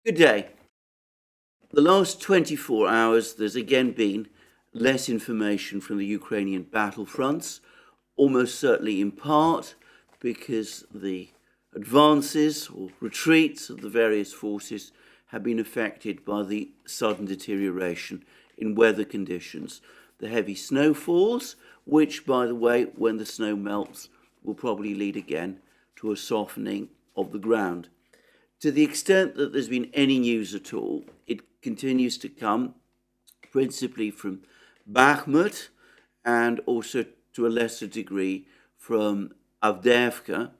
Good day. The last 24 hours, there's again been less information from the Ukrainian battlefronts, almost certainly in part because the advances or retreats of the various forces have been affected by the sudden deterioration in weather conditions. The heavy snowfalls, which, by the way, when the snow melts, will probably lead again to a softening of the ground. To the extent that there's been any news at all, it continues to come principally from Bakhmut and also to a lesser degree from Avdiivka,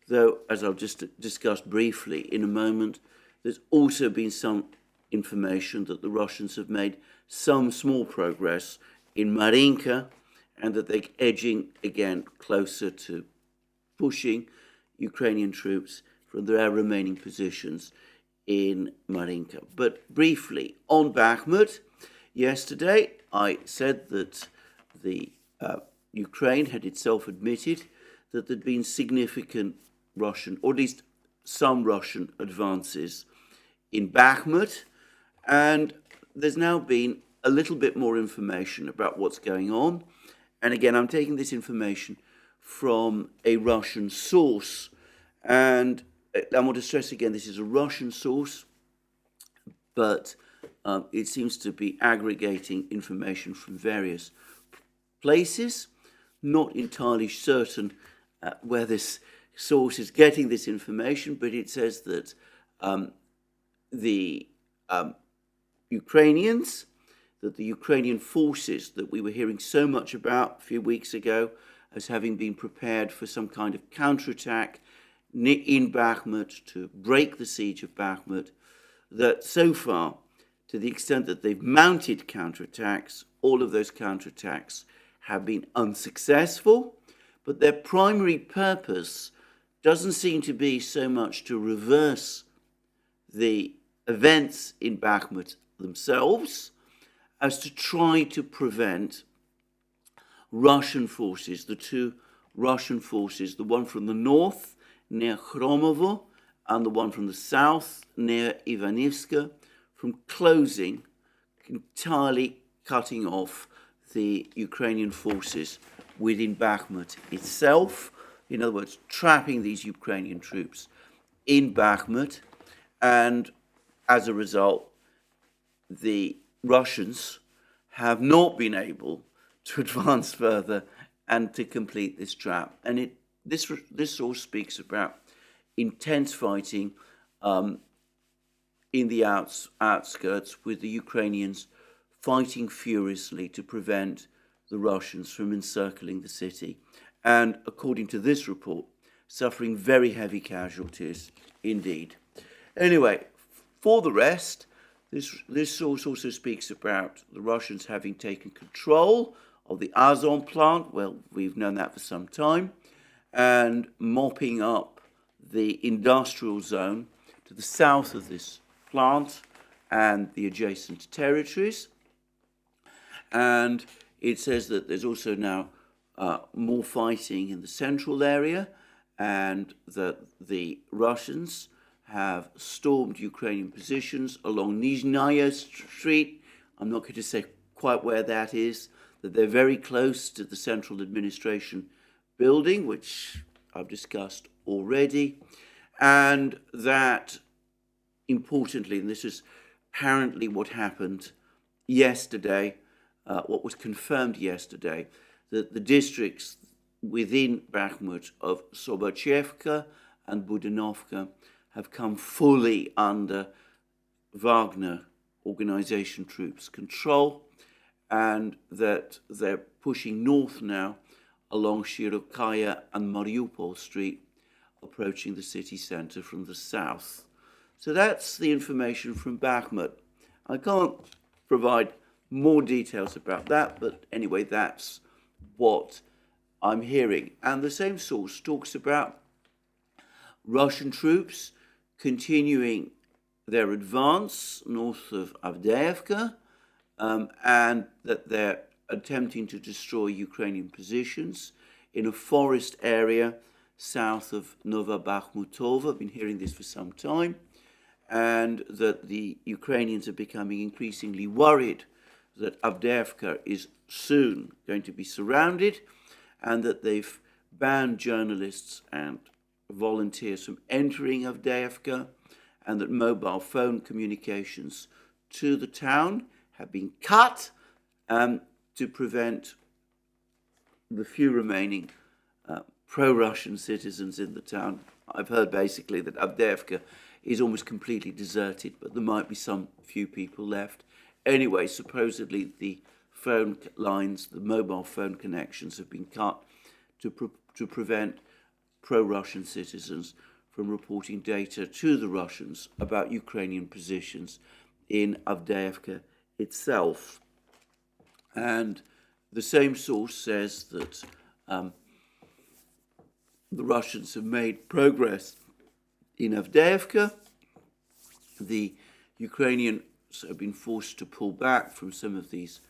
though, as I'll just discuss briefly in a moment, there's also been some information that the Russians have made some small progress in Marinka and that they're edging again closer to pushing Ukrainian troops from their remaining positions in Marinka. But briefly, on Bakhmut, yesterday I said that the Ukraine had itself admitted that there'd been significant Russian, or at least some Russian advances in Bakhmut, and there's now been a little bit more information about what's going on. And again, I'm taking this information from a Russian source, and I want to stress again, this is a Russian source, but it seems to be aggregating information from various places. Not entirely certain where this source is getting this information, but it says that the Ukrainians, that the Ukrainian forces that we were hearing so much about a few weeks ago as having been prepared for some kind of counterattack in Bakhmut to break the siege of Bakhmut, that so far, to the extent that they've mounted counterattacks, all of those counterattacks have been unsuccessful, but their primary purpose doesn't seem to be so much to reverse the events in Bakhmut themselves as to try to prevent Russian forces, the two Russian forces, the one from the north near Khromovo and the one from the south near Ivanivska, from closing, entirely cutting off the Ukrainian forces within Bakhmut itself. In other words, trapping these Ukrainian troops in Bakhmut, and as a result, the Russians have not been able to advance further and to complete this trap. And this source speaks about intense fighting in the outskirts, with the Ukrainians fighting furiously to prevent the Russians from encircling the city. And according to this report, suffering very heavy casualties indeed. Anyway, for the rest, this source also speaks about the Russians having taken control of the Azon plant. Well, we've known that for some time, and mopping up the industrial zone to the south of this plant and the adjacent territories. And it says that there's also now more fighting in the central area, and that the Russians have stormed Ukrainian positions along Nizhnaya Street. I'm not going to say quite where that is, that they're very close to the central administration building, which I've discussed already, and that, importantly, and this is apparently what happened yesterday, what was confirmed yesterday, that the districts within Bakhmut of Sobachevka and Budanovka have come fully under Wagner organization troops' control, and that they're pushing north now along Shirokaya and Mariupol Street, approaching the city center from the south. So that's the information from Bakhmut. I can't provide more details about that, but anyway, that's what I'm hearing. And the same source talks about Russian troops continuing their advance north of Avdiivka, and that they're attempting to destroy Ukrainian positions in a forest area south of Nova Bakhmutova. I've been hearing this for some time. and that the Ukrainians are becoming increasingly worried that Avdiivka is soon going to be surrounded, and that they've banned journalists and volunteers from entering Avdiivka, and that mobile phone communications to the town have been cut to prevent the few remaining pro-Russian citizens in the town. I've heard basically that Avdiivka is almost completely deserted, but there might be some few people left. Anyway, supposedly the phone lines, the mobile phone connections have been cut to prevent pro-Russian citizens from reporting data to the Russians about Ukrainian positions in Avdiivka itself. And the same source says that the Russians have made progress in Avdiivka. The Ukrainians have been forced to pull back from some of these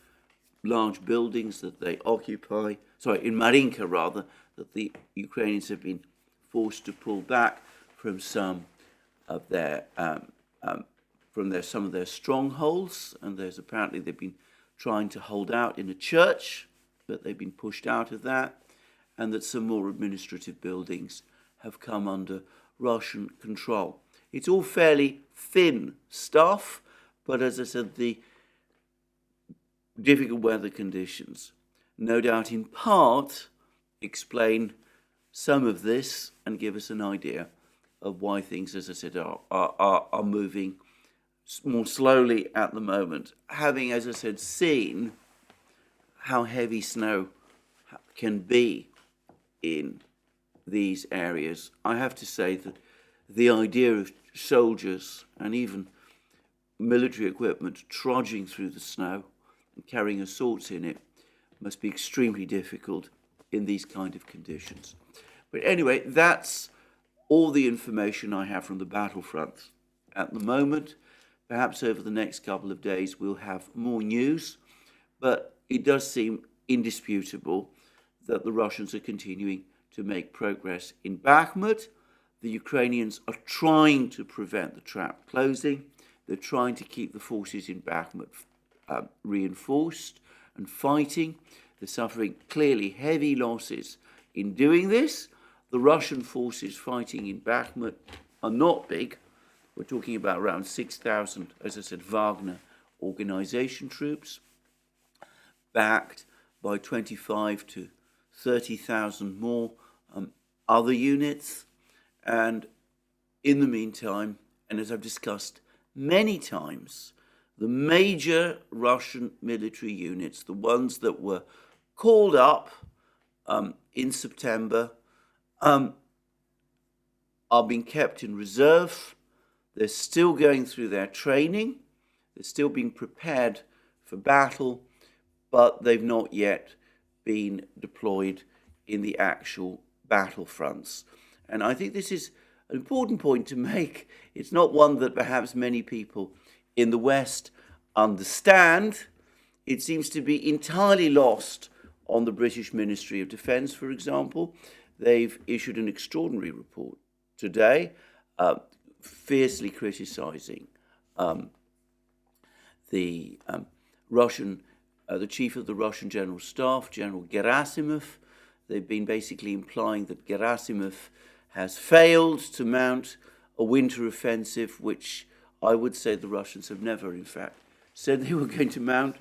large buildings that they occupy. In Marinka rather, that the Ukrainians have been forced to pull back from some of their some of their strongholds, and there's apparently they've been trying to hold out in a church, but they've been pushed out of that, and that some more administrative buildings have come under Russian control. It's all fairly thin stuff, but as I said, the difficult weather conditions, no doubt in part, explain some of this and give us an idea of why things, as I said, are moving more slowly at the moment. Having, as I said, seen how heavy snow can be in these areas, I have to say that the idea of soldiers and even military equipment trudging through the snow and carrying assaults in it must be extremely difficult in these kind of conditions. But anyway, that's all the information I have from the battlefront at the moment. Perhaps over the next couple of days we'll have more news, but it does seem indisputable that the Russians are continuing to make progress in Bakhmut. The Ukrainians are trying to prevent the trap closing. They're trying to keep the forces in Bakhmut reinforced and fighting. They're suffering clearly heavy losses in doing this. The Russian forces fighting in Bakhmut are not big. We're talking about around 6,000, as I said, Wagner organization troops, backed by 25 to 30,000 more other units. And in the meantime, and as I've discussed many times, the major Russian military units, the ones that were called up in September, are being kept in reserve. They're still going through their training. They're still being prepared for battle, but they've not yet been deployed in the actual battlefronts. And I think this is an important point to make. It's not one that perhaps many people in the West understand. It seems to be entirely lost on the British Ministry of Defence, for example. They've issued an extraordinary report today, fiercely criticising the chief of the Russian General Staff, General Gerasimov. They've been basically implying that Gerasimov has failed to mount a winter offensive, which I would say the Russians have never, in fact, said they were going to mount.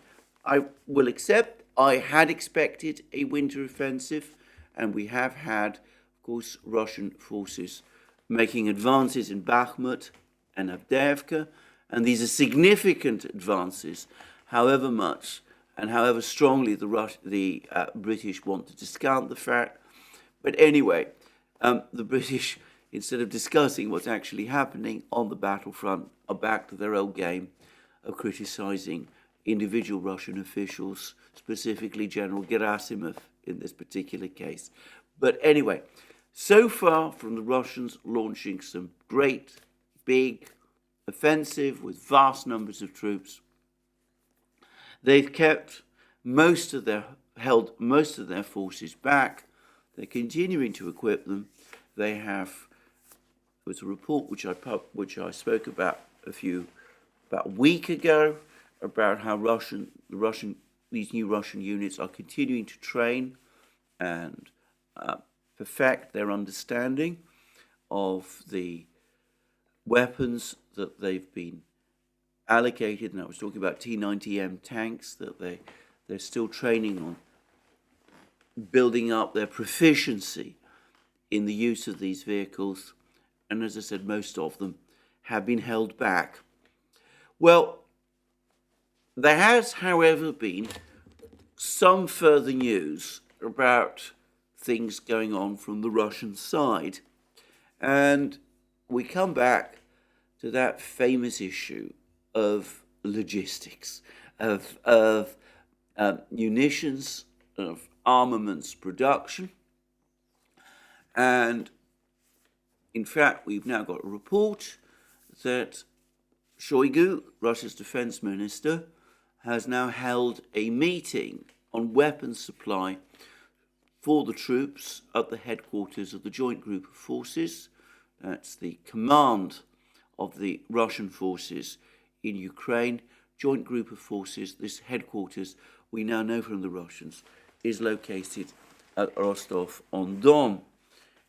I will accept I had expected a winter offensive, and we have had, of course, Russian forces making advances in Bakhmut and Avdiivka, and these are significant advances, however much and however strongly the British want to discount the fact. But anyway, the British, instead of discussing what's actually happening on the battlefront, are back to their old game of criticising individual Russian officials, specifically General Gerasimov in this particular case. But anyway, so far from the Russians launching some great, big offensive with vast numbers of troops, they've held most of their forces back. They're continuing to equip them. They have, there was a report which I spoke about about a week ago, about how these new Russian units are continuing to train and perfect their understanding of the weapons that they've been allocated. And I was talking about T-90M tanks that they're still training on, building up their proficiency in the use of these vehicles. And as I said, most of them have been held back. Well, there has, however, been some further news about things going on from the Russian side. And we come back to that famous issue of logistics, of munitions, of armaments production. And in fact, we've now got a report that Shoigu, Russia's defense minister, has now held a meeting on weapons supply for the troops at the headquarters of the Joint Group of Forces. That's the command of the Russian forces in Ukraine. Joint Group of Forces, this headquarters, we now know from the Russians, is located at Rostov-on-Don.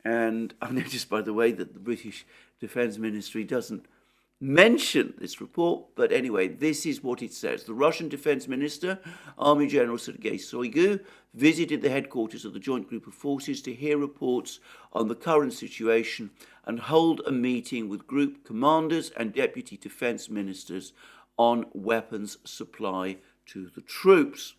And I've noticed, by the way, that the British Defence Ministry doesn't mention this report, but anyway, this is what it says. The Russian Defence Minister, Army General Sergei Shoigu, visited the headquarters of the Joint Group of Forces to hear reports on the current situation and hold a meeting with group commanders and deputy defence ministers on weapons supply to the troops.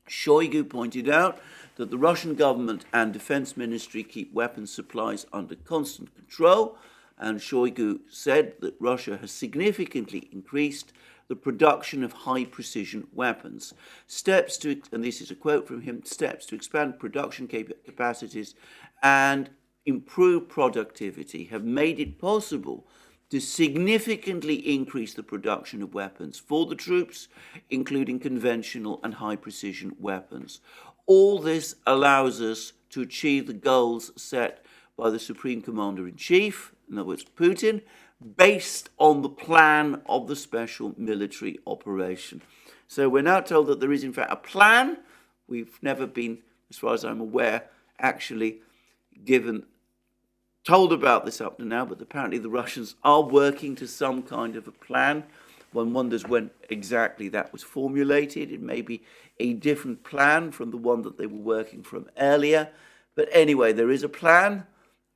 Shoigu pointed out that the Russian government and defence ministry keep weapons supplies under constant control, and Shoigu said that Russia has significantly increased the production of high-precision weapons. Steps to, and this is a quote from him, steps to expand production capacities and improve productivity have made it possible to significantly increase the production of weapons for the troops, including conventional and high-precision weapons. All this allows us to achieve the goals set by the Supreme Commander-in-Chief, in other words, Putin, based on the plan of the special military operation. So we're now told that there is, in fact, a plan. We've never been, as far as I'm aware, actually told about this up to now, but apparently the Russians are working to some kind of a plan. One wonders when exactly that was formulated. It may be a different plan from the one that they were working from earlier. But anyway, there is a plan,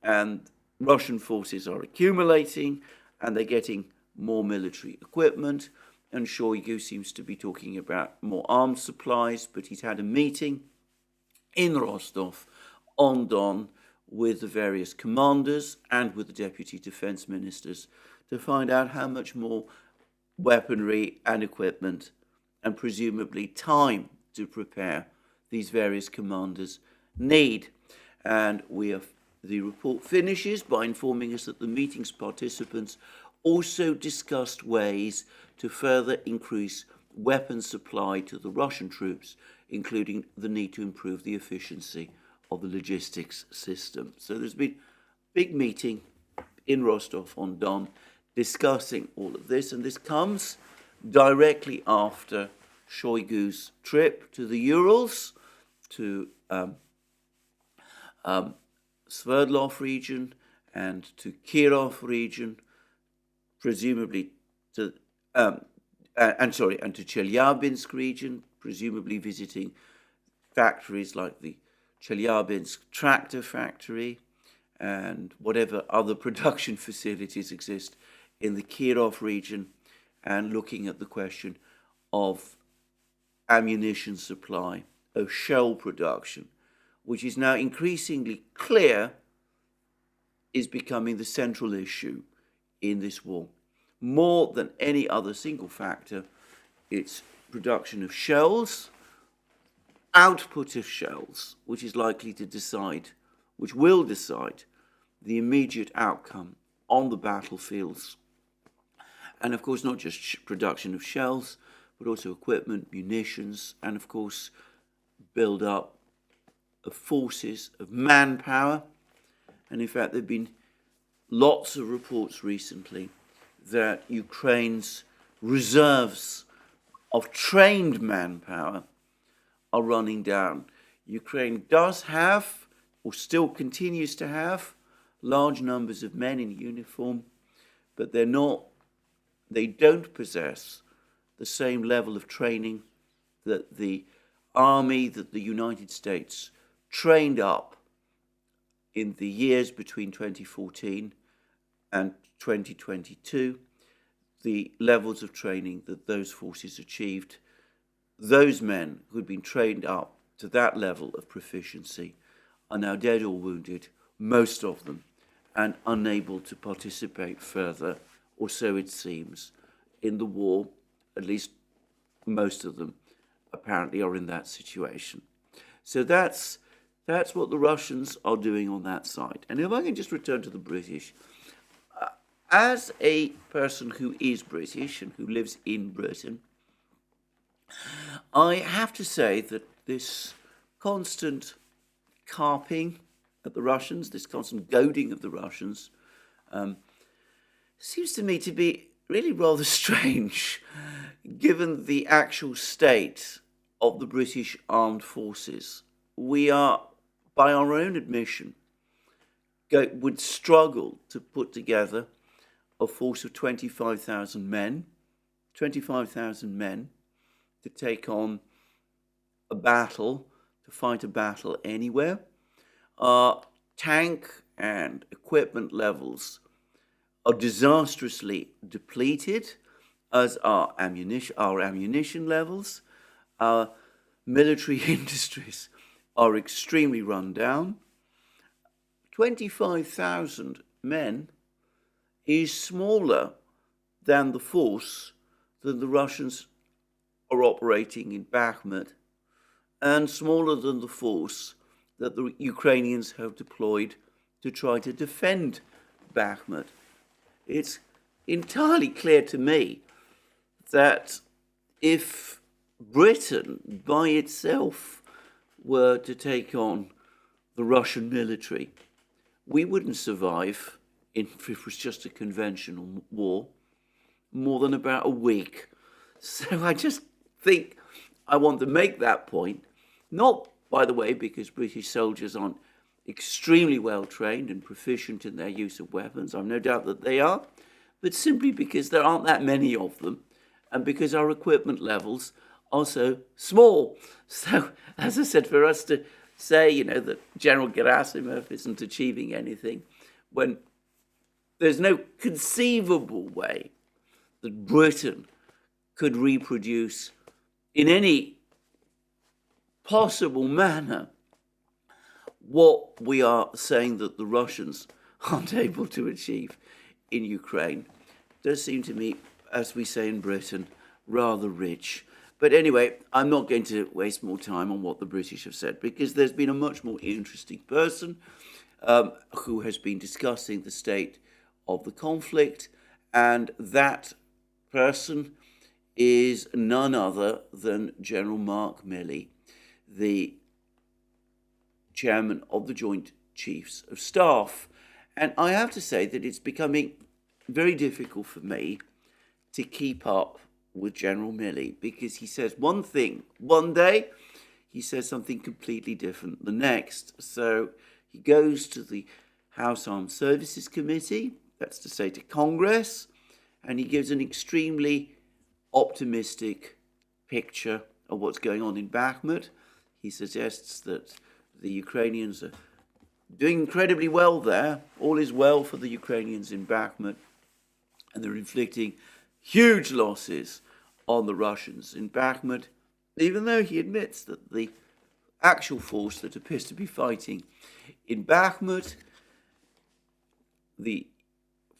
and Russian forces are accumulating, and they're getting more military equipment. And Shoigu seems to be talking about more arms supplies, but he's had a meeting in Rostov-on-Don with the various commanders and with the deputy defense ministers to find out how much more weaponry and equipment and presumably time to prepare these various commanders need. And the report finishes by informing us that the meeting's participants also discussed ways to further increase weapons supply to the Russian troops, including the need to improve the efficiency of the logistics system. So there's been a big meeting in Rostov-on-Don discussing all of this, and this comes directly after Shoigu's trip to the Urals, to Sverdlov region and to Kirov region, presumably to and to Chelyabinsk region, presumably visiting factories like the Chelyabinsk tractor factory and whatever other production facilities exist in the Kirov region, and looking at the question of ammunition supply, of shell production, which is now increasingly clear is becoming the central issue in this war. More than any other single factor, it's production of shells, output of shells, which is likely to decide, which will decide the immediate outcome on the battlefields. And of course, not just production of shells, but also equipment, munitions, and of course, build up of forces, of manpower. And in fact, there have been lots of reports recently that Ukraine's reserves of trained manpower are running down. Ukraine does have, or still continues to have, large numbers of men in uniform, but they don't possess the same level of training that the army that the United States trained up in the years between 2014 and 2022, the levels of training that those forces achieved. Those men who'd been trained up to that level of proficiency are now dead or wounded, most of them, and unable to participate further, or so it seems, in the war. At least most of them apparently are in that situation. So that's what the Russians are doing on that side. And if I can just return to the British, as a person who is British and who lives in Britain, I have to say that this constant carping at the Russians, this constant goading of the Russians, seems to me to be really rather strange, given the actual state of the British armed forces. We are, by our own admission, would struggle to put together a force of 25,000 men, to take on a battle, to fight a battle anywhere. Our tank and equipment levels are disastrously depleted, as are our ammunition levels. Our military industries are extremely run down. 25,000 men is smaller than the force that the Russians are operating in Bakhmut, and smaller than the force that the Ukrainians have deployed to try to defend Bakhmut. It's entirely clear to me that if Britain by itself were to take on the Russian military, we wouldn't survive, if it was just a conventional war, more than about a week. So I just think I want to make that point, not, by the way, because British soldiers aren't extremely well trained and proficient in their use of weapons. I've no doubt that they are, but simply because there aren't that many of them, and because our equipment levels are so small. So, as I said, for us to say, that General Gerasimov isn't achieving anything, when there's no conceivable way that Britain could reproduce in any possible manner what we are saying that the Russians aren't able to achieve in Ukraine, does seem to me, as we say in Britain, rather rich. But anyway, I'm not going to waste more time on what the British have said, because there's been a much more interesting person who has been discussing the state of the conflict, and that person is none other than General Mark Milley, the chairman of the Joint Chiefs of Staff. And I have to say that it's becoming very difficult for me to keep up with General Milley, because he says one thing one day, he says something completely different the next. So he goes to the House Armed Services Committee, that's to say to Congress, and he gives an extremely optimistic picture of what's going on in Bakhmut. He suggests that the Ukrainians are doing incredibly well there. All is well for the Ukrainians in Bakhmut, and they're inflicting huge losses on the Russians in Bakhmut, even though he admits that the actual force that appears to be fighting in Bakhmut, the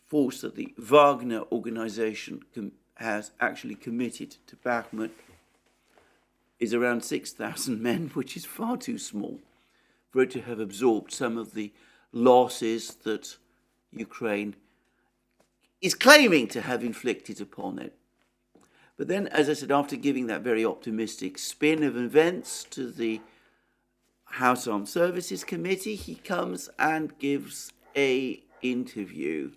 force that the Wagner organization has actually committed to Bakhmut, is around 6,000 men, which is far too small for it to have absorbed some of the losses that Ukraine is claiming to have inflicted upon it. But then, as I said, after giving that very optimistic spin of events to the House Armed Services Committee, he comes and gives an interview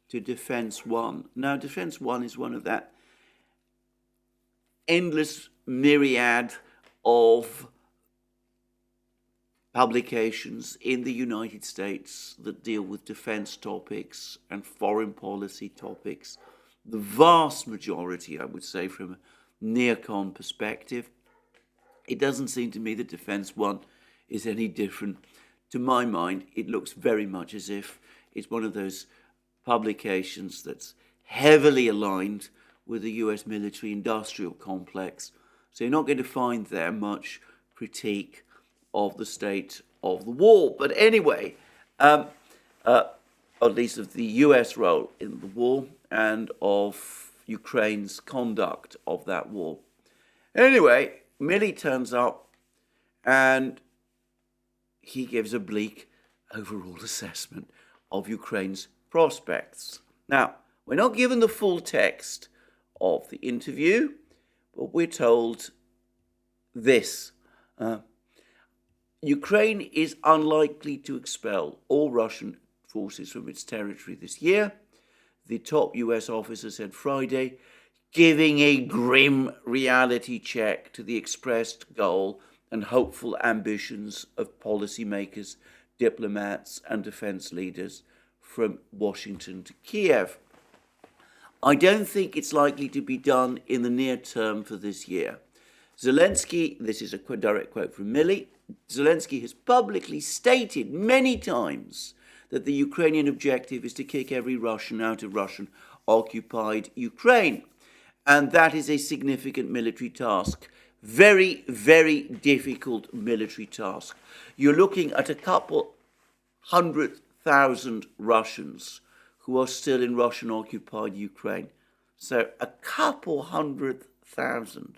to Defense One. Now, Defense One is one of that endless myriad of publications in the United States that deal with defense topics and foreign policy topics. The vast majority, I would say, from a neocon perspective. It doesn't seem to me that Defense One is any different. To my mind, it looks very much as if it's one of those publications that's heavily aligned with the US military-industrial complex. So you're not going to find there much critique of the state of the war. But anyway, at least of the US role in the war and of Ukraine's conduct of that war. Anyway, Milley turns up and he gives a bleak overall assessment of Ukraine's prospects. Now, we're not given the full text of the interview, but we're told this. Ukraine is unlikely to expel all Russian forces from its territory this year, the top US officer said Friday, giving a grim reality check to the expressed goal and hopeful ambitions of policymakers, diplomats, and defense leaders from Washington to Kiev. I don't think it's likely to be done in the near term for this year. Zelensky, this is a direct quote from Milley, Zelensky has publicly stated many times that the Ukrainian objective is to kick every Russian out of Russian-occupied Ukraine. And that is a significant military task. Very, very difficult military task. You're looking at a couple 100,000 Russians who are still in Russian-occupied Ukraine. So a couple 100,000.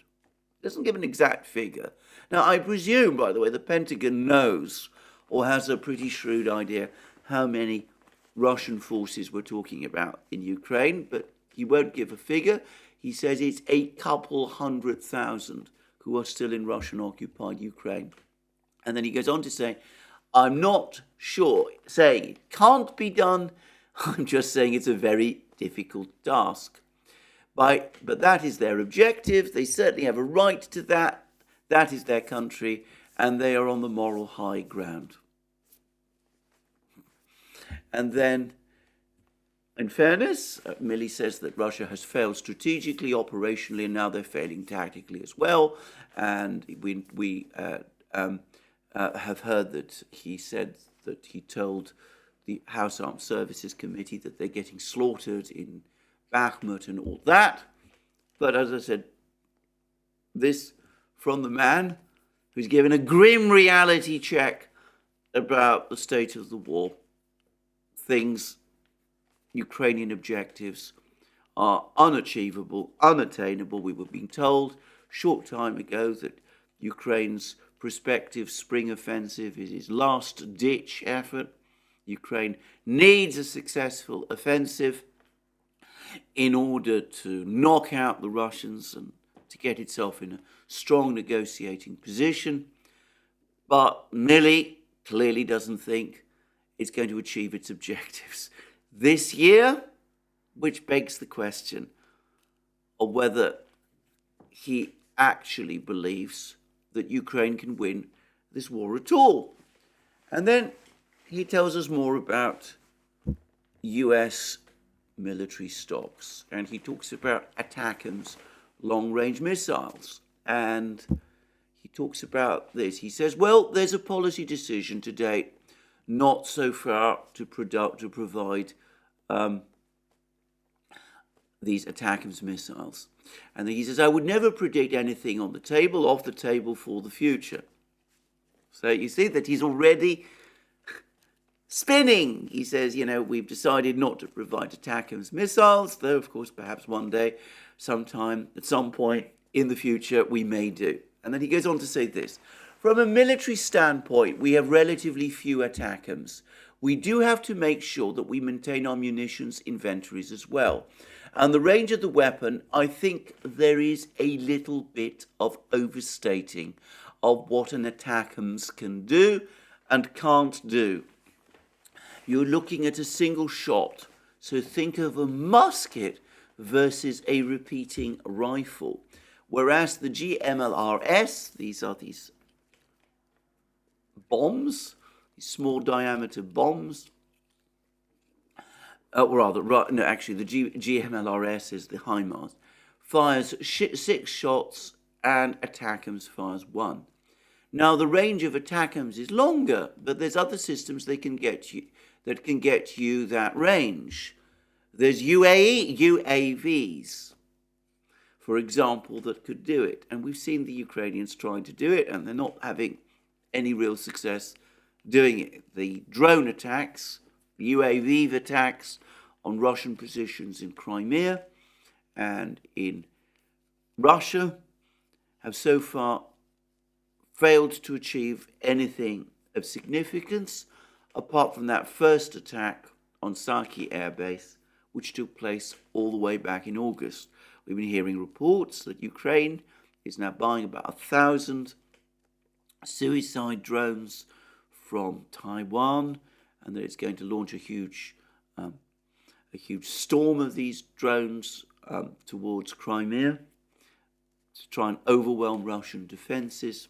Doesn't give an exact figure. Now, I presume, by the way, the Pentagon knows or has a pretty shrewd idea how many Russian forces we're talking about in Ukraine, but he won't give a figure. He says it's a couple 100,000 who are still in Russian-occupied Ukraine. And then he goes on to say, I'm not sure, saying it can't be done. I'm just saying it's a very difficult task. But that is their objective. They certainly have a right to that. That is their country, and they are on the moral high ground. And then, in fairness, Milley says that Russia has failed strategically, operationally, and now they're failing tactically as well. And we have heard that he said that he told the House Armed Services Committee that they're getting slaughtered in Bakhmut and all that. But as I said, this from the man who's given a grim reality check about the state of the war. Things, Ukrainian objectives are unachievable, unattainable. We were being told a short time ago that Ukraine's prospective spring offensive is its last-ditch effort. Ukraine needs a successful offensive in order to knock out the Russians and to get itself in a strong negotiating position. But Milley clearly doesn't think it's going to achieve its objectives this year, which begs the question of whether he actually believes that Ukraine can win this war at all. And then he tells us more about US military stocks, and he talks about ATACMS, long-range missiles, and he talks about this. He says, well, there's a policy decision to date not so far to provide these ATACMS missiles. And then he says, I would never predict anything on the table, off the table for the future. So you see that he's already spinning. He says, we've decided not to provide ATACMS missiles, though, of course, perhaps one day, sometime, at some point in the future, we may do. And then he goes on to say this. From a military standpoint, we have relatively few ATACMS. We do have to make sure that we maintain our munitions inventories as well. And the range of the weapon, I think there is a little bit of overstating of what an ATACMS can do and can't do. You're looking at a single shot So think of a musket versus a repeating rifle. Whereas the GMLRS, these are these bombs, these small diameter bombs. The GMLRS is the HIMARS. Fires 6 shots and ATACMS fires 1. Now the range of ATACMS is longer, but there's other systems that can get you that range. There's UAVs, for example, that could do it. And we've seen the Ukrainians trying to do it, and they're not having any real success doing it. The drone attacks, the UAV attacks on Russian positions in Crimea and in Russia have so far failed to achieve anything of significance, apart from that first attack on Saki Air Base, which took place all the way back in August. We've been hearing reports that Ukraine is now buying about 1,000 suicide drones from Taiwan, and that it's going to launch a huge storm of these drones towards Crimea to try and overwhelm Russian defences.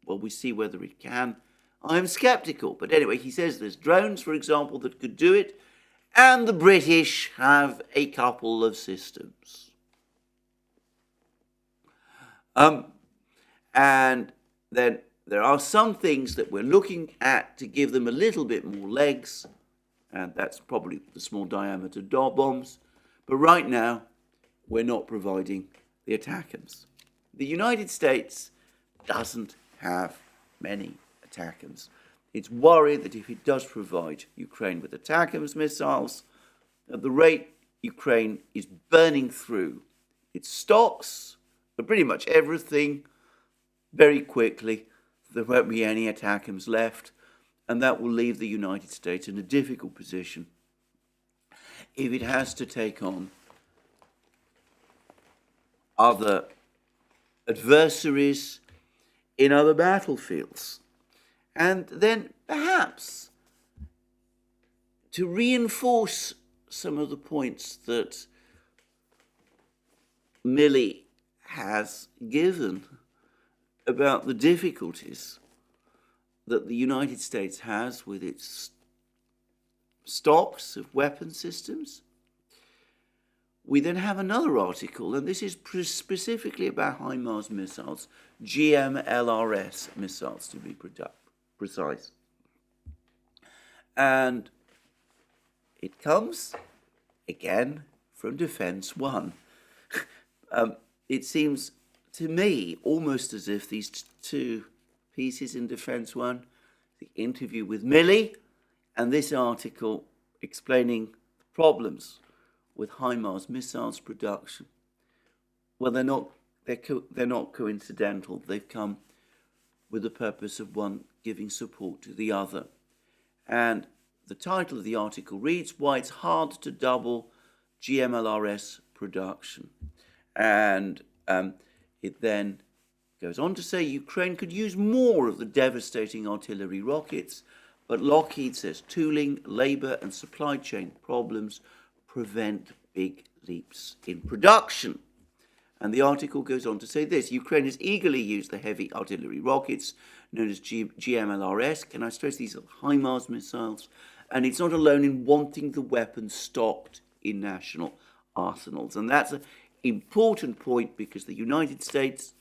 Well, we see whether it can. I am sceptical, but anyway, he says there's drones, for example, that could do it, and the British have a couple of systems. And then there are some things that we're looking at to give them a little bit more legs, and that's probably the small diameter bombs. But right now, we're not providing the ATACMS. The United States doesn't have many ATACMS. It's worried that if it does provide Ukraine with ATACMS missiles, at the rate Ukraine is burning through its stocks, but pretty much everything, very quickly, there won't be any ATACMS left, and that will leave the United States in a difficult position if it has to take on other adversaries in other battlefields. And then perhaps to reinforce some of the points that Milley has given about the difficulties that the United States has with its stocks of weapon systems, we then have another article, and this is specifically about HIMARS missiles, GMLRS missiles to be precise. And it comes, again, from Defense One. It seems to me almost as if these two pieces in Defense One, the interview with Milley and this article explaining the problems with HIMARS missiles production, well, they're not coincidental. They've come with the purpose of one giving support to the other. And the title of the article reads, "Why It's Hard to Double GMLRS Production." And it then goes on to say Ukraine could use more of the devastating artillery rockets, but Lockheed says tooling, labour and supply chain problems prevent big leaps in production. And the article goes on to say this: Ukraine has eagerly used the heavy artillery rockets known as GMLRS. Can I stress these are HIMARS missiles? And it's not alone in wanting the weapons stocked in national arsenals. And that's an important point because the United States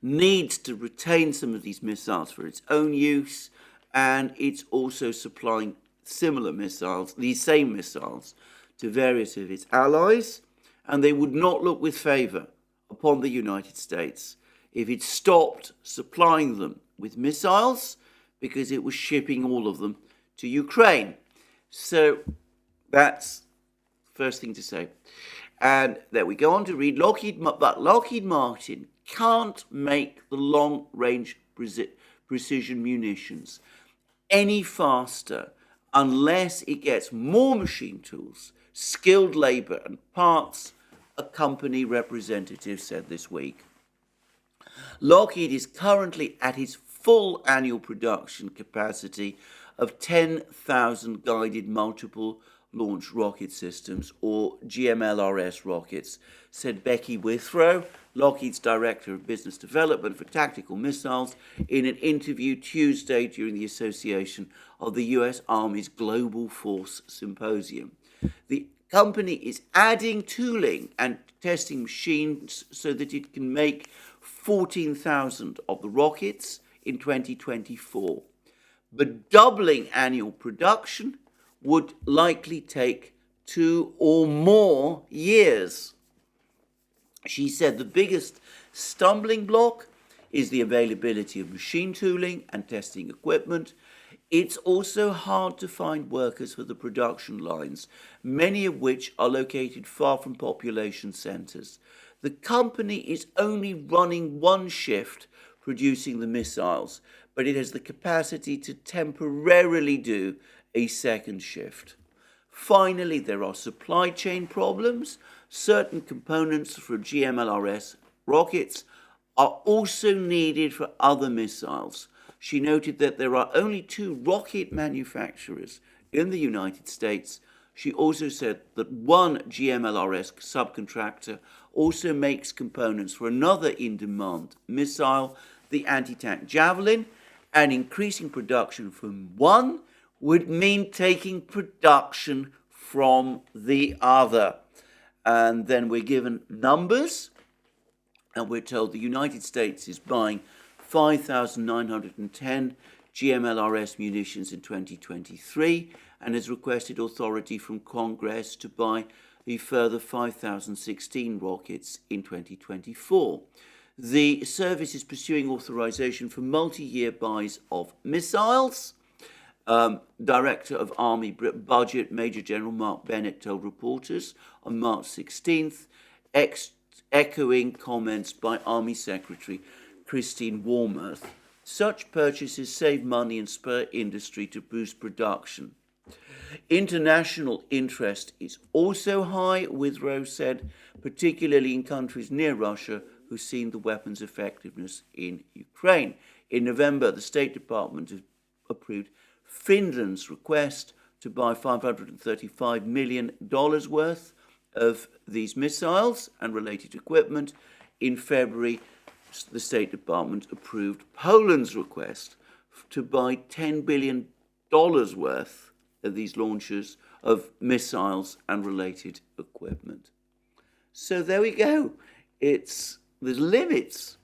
needs to retain some of these missiles for its own use, and it's also supplying similar missiles, these same missiles, to various of its allies, and they would not look with favour upon the United States if it stopped supplying them with missiles because it was shipping all of them to Ukraine. So that's the first thing to say. And then we go on to read, Lockheed Martin can't make the long-range precision munitions any faster unless it gets more machine tools, skilled labour and parts, a company representative said this week. Lockheed is currently at its full annual production capacity of 10,000 guided multiple Launch Rocket Systems, or GMLRS rockets, said Becky Withrow, Lockheed's Director of Business Development for Tactical Missiles, in an interview Tuesday during the association of the US Army's Global Force Symposium. The company is adding tooling and testing machines so that it can make 14,000 of the rockets in 2024. But doubling annual production would likely take 2 or more years. She said the biggest stumbling block is the availability of machine tooling and testing equipment. It's also hard to find workers for the production lines, many of which are located far from population centres. The company is only running one shift producing the missiles, but it has the capacity to temporarily do a second shift. Finally, there are supply chain problems. Certain components for GMLRS rockets are also needed for other missiles. She noted that there are only 2 rocket manufacturers in the United States. She also said that one GMLRS subcontractor also makes components for another in-demand missile, the anti-tank Javelin, and increasing production from one would mean taking production from the other. And then we're given numbers, and we're told the United States is buying 5,910 GMLRS munitions in 2023 and has requested authority from Congress to buy a further 5,016 rockets in 2024. The service is pursuing authorization for multi-year buys of missiles. Director of Army Budget, Major General Mark Bennett, told reporters on March 16th, echoing comments by Army Secretary Christine Wormuth. Such purchases save money and spur industry to boost production. International interest is also high, Withrow said, particularly in countries near Russia who've seen the weapon's effectiveness in Ukraine. In November, the State Department approved Finland's request to buy $535 million worth of these missiles and related equipment. In February, the State Department approved Poland's request to buy $10 billion worth of these launchers of missiles and related equipment. So there we go. There's limits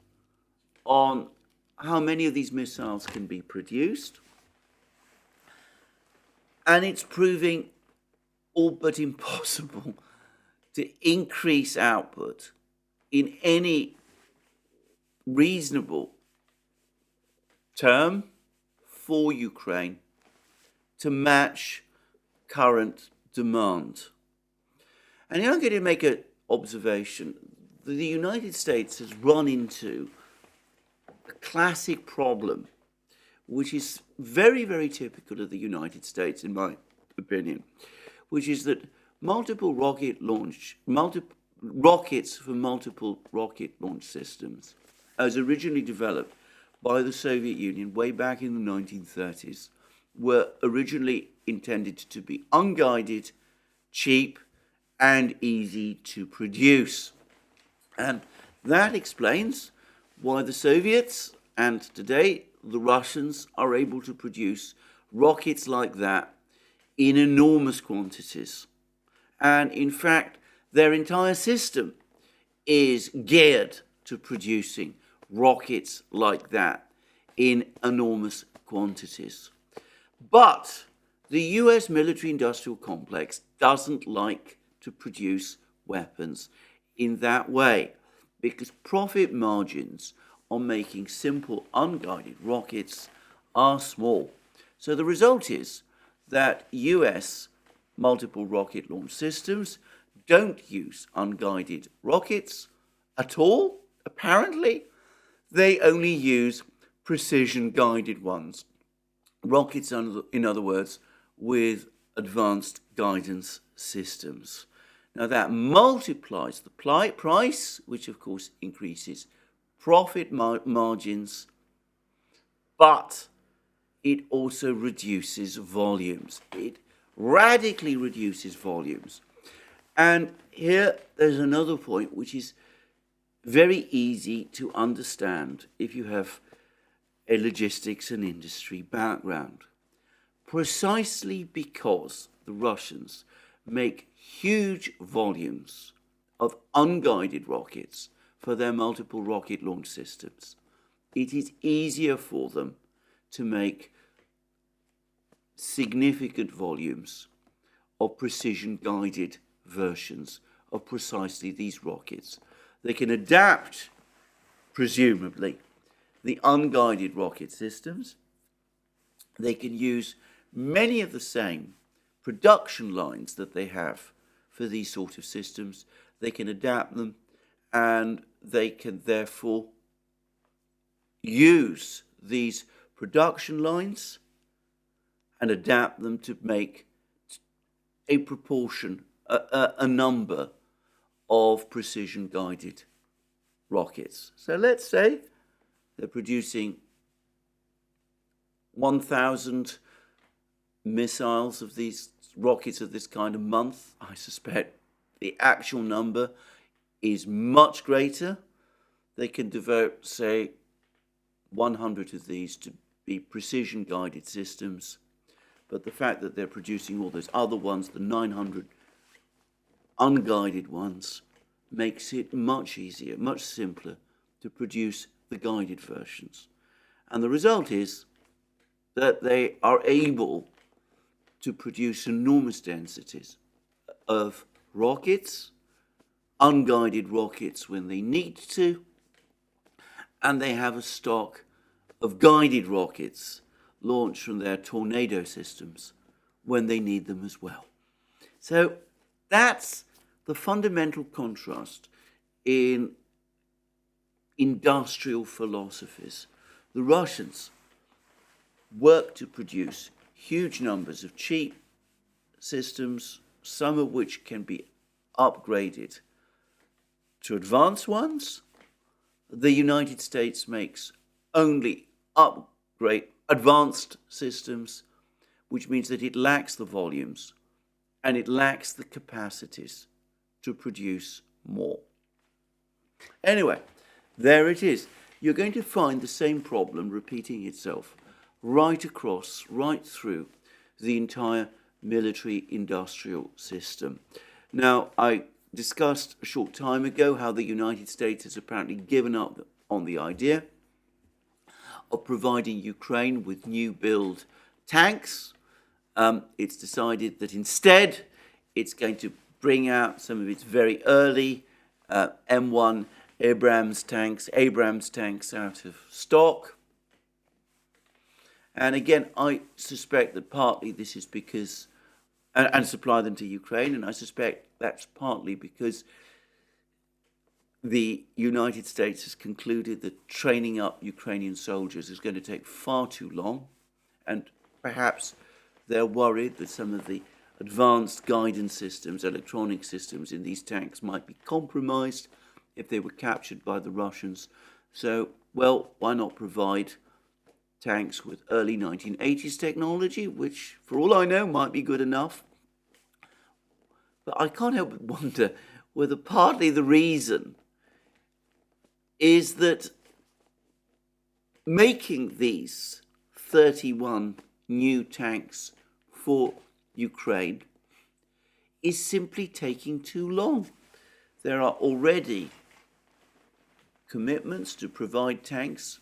on how many of these missiles can be produced. And it's proving all but impossible to increase output in any reasonable term for Ukraine to match current demand. And I'm going to make an observation. The United States has run into a classic problem, which is very, very typical of the United States, in my opinion, which is that rockets for multiple rocket launch systems, as originally developed by the Soviet Union way back in the 1930s, were originally intended to be unguided, cheap, and easy to produce. And that explains why the Soviets and today the Russians are able to produce rockets like that in enormous quantities. And in fact, their entire system is geared to producing rockets like that in enormous quantities. But the US military-industrial complex doesn't like to produce weapons in that way because profit margins on making simple unguided rockets are small. So the result is that US multiple rocket launch systems don't use unguided rockets at all, apparently. They only use precision-guided ones. Rockets, in other words, with advanced guidance systems. Now that multiplies the price, which of course increases profit margins, but it also reduces volumes. It radically reduces volumes. And here there's another point which is very easy to understand if you have a logistics and industry background. Precisely because the Russians make huge volumes of unguided rockets for their multiple rocket launch systems, it is easier for them to make significant volumes of precision-guided versions of precisely these rockets. They can adapt, presumably, the unguided rocket systems. They can use many of the same production lines that they have for these sort of systems. They can adapt them, and they can therefore use these production lines and adapt them to make a proportion, a number of precision-guided rockets. So let's say they're producing 1,000 missiles of these rockets of this kind a month. I suspect the actual number is much greater. They can devote, say, 100 of these to be precision-guided systems. But the fact that they're producing all those other ones, the 900 unguided ones, makes it much easier, much simpler to produce the guided versions. And the result is that they are able to produce enormous densities of rockets, unguided rockets when they need to, and they have a stock of guided rockets launched from their tornado systems when they need them as well. So that's the fundamental contrast in industrial philosophies. The Russians work to produce huge numbers of cheap systems, some of which can be upgraded to advanced ones. The United States makes only advanced systems, which means that it lacks the volumes and it lacks the capacities to produce more. Anyway, there it is. You're going to find the same problem repeating itself right across, right through the entire military-industrial system. Now, I discussed a short time ago how the United States has apparently given up on the idea of providing Ukraine with new build tanks. It's decided that instead it's going to bring out some of its very early M1 Abrams tanks out of stock. And again, I suspect that partly this is because, and supply them to Ukraine, and I suspect that's partly because the United States has concluded that training up Ukrainian soldiers is going to take far too long, and perhaps they're worried that some of the advanced guidance systems, electronic systems in these tanks might be compromised if they were captured by the Russians. So, well, why not provide tanks with early 1980s technology, which, for all I know, might be good enough. But I can't help but wonder whether partly the reason is that making these 31 new tanks for Ukraine is simply taking too long. There are already commitments to provide tanks,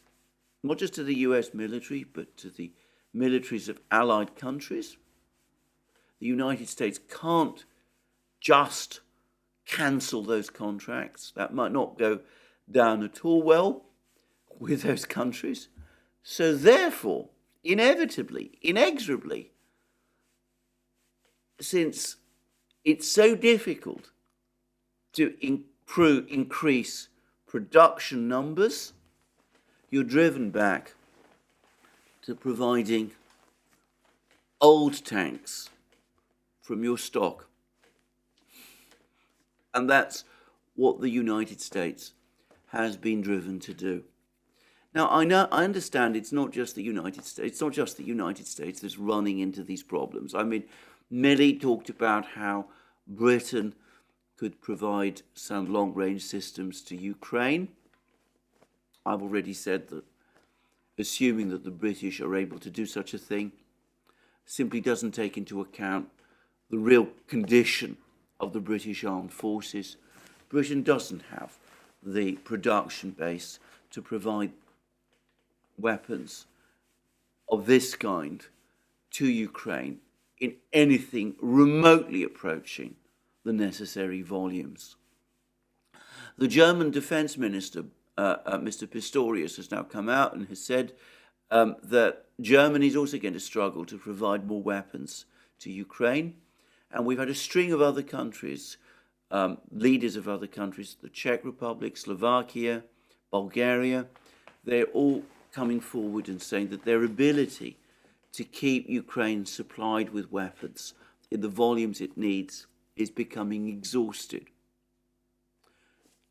not just to the US military, but to the militaries of allied countries. The United States can't just cancel those contracts. That might not go down at all well with those countries. So therefore, inevitably, inexorably, since it's so difficult to increase production numbers, you're driven back to providing old tanks from your stock. And that's what the United States has been driven to do. Now, I understand it's not just the United States that's running into these problems. I mean, Milley talked about how Britain could provide some long-range systems to Ukraine. I've already said that assuming that the British are able to do such a thing simply doesn't take into account the real condition of the British armed forces. Britain doesn't have the production base to provide weapons of this kind to Ukraine in anything remotely approaching the necessary volumes. The German defense minister, Mr. Pistorius, has now come out and has said that Germany is also going to struggle to provide more weapons to Ukraine. And we've had a string of other countries, leaders of other countries, the Czech Republic, Slovakia, Bulgaria, they're all coming forward and saying that their ability to keep Ukraine supplied with weapons in the volumes it needs is becoming exhausted.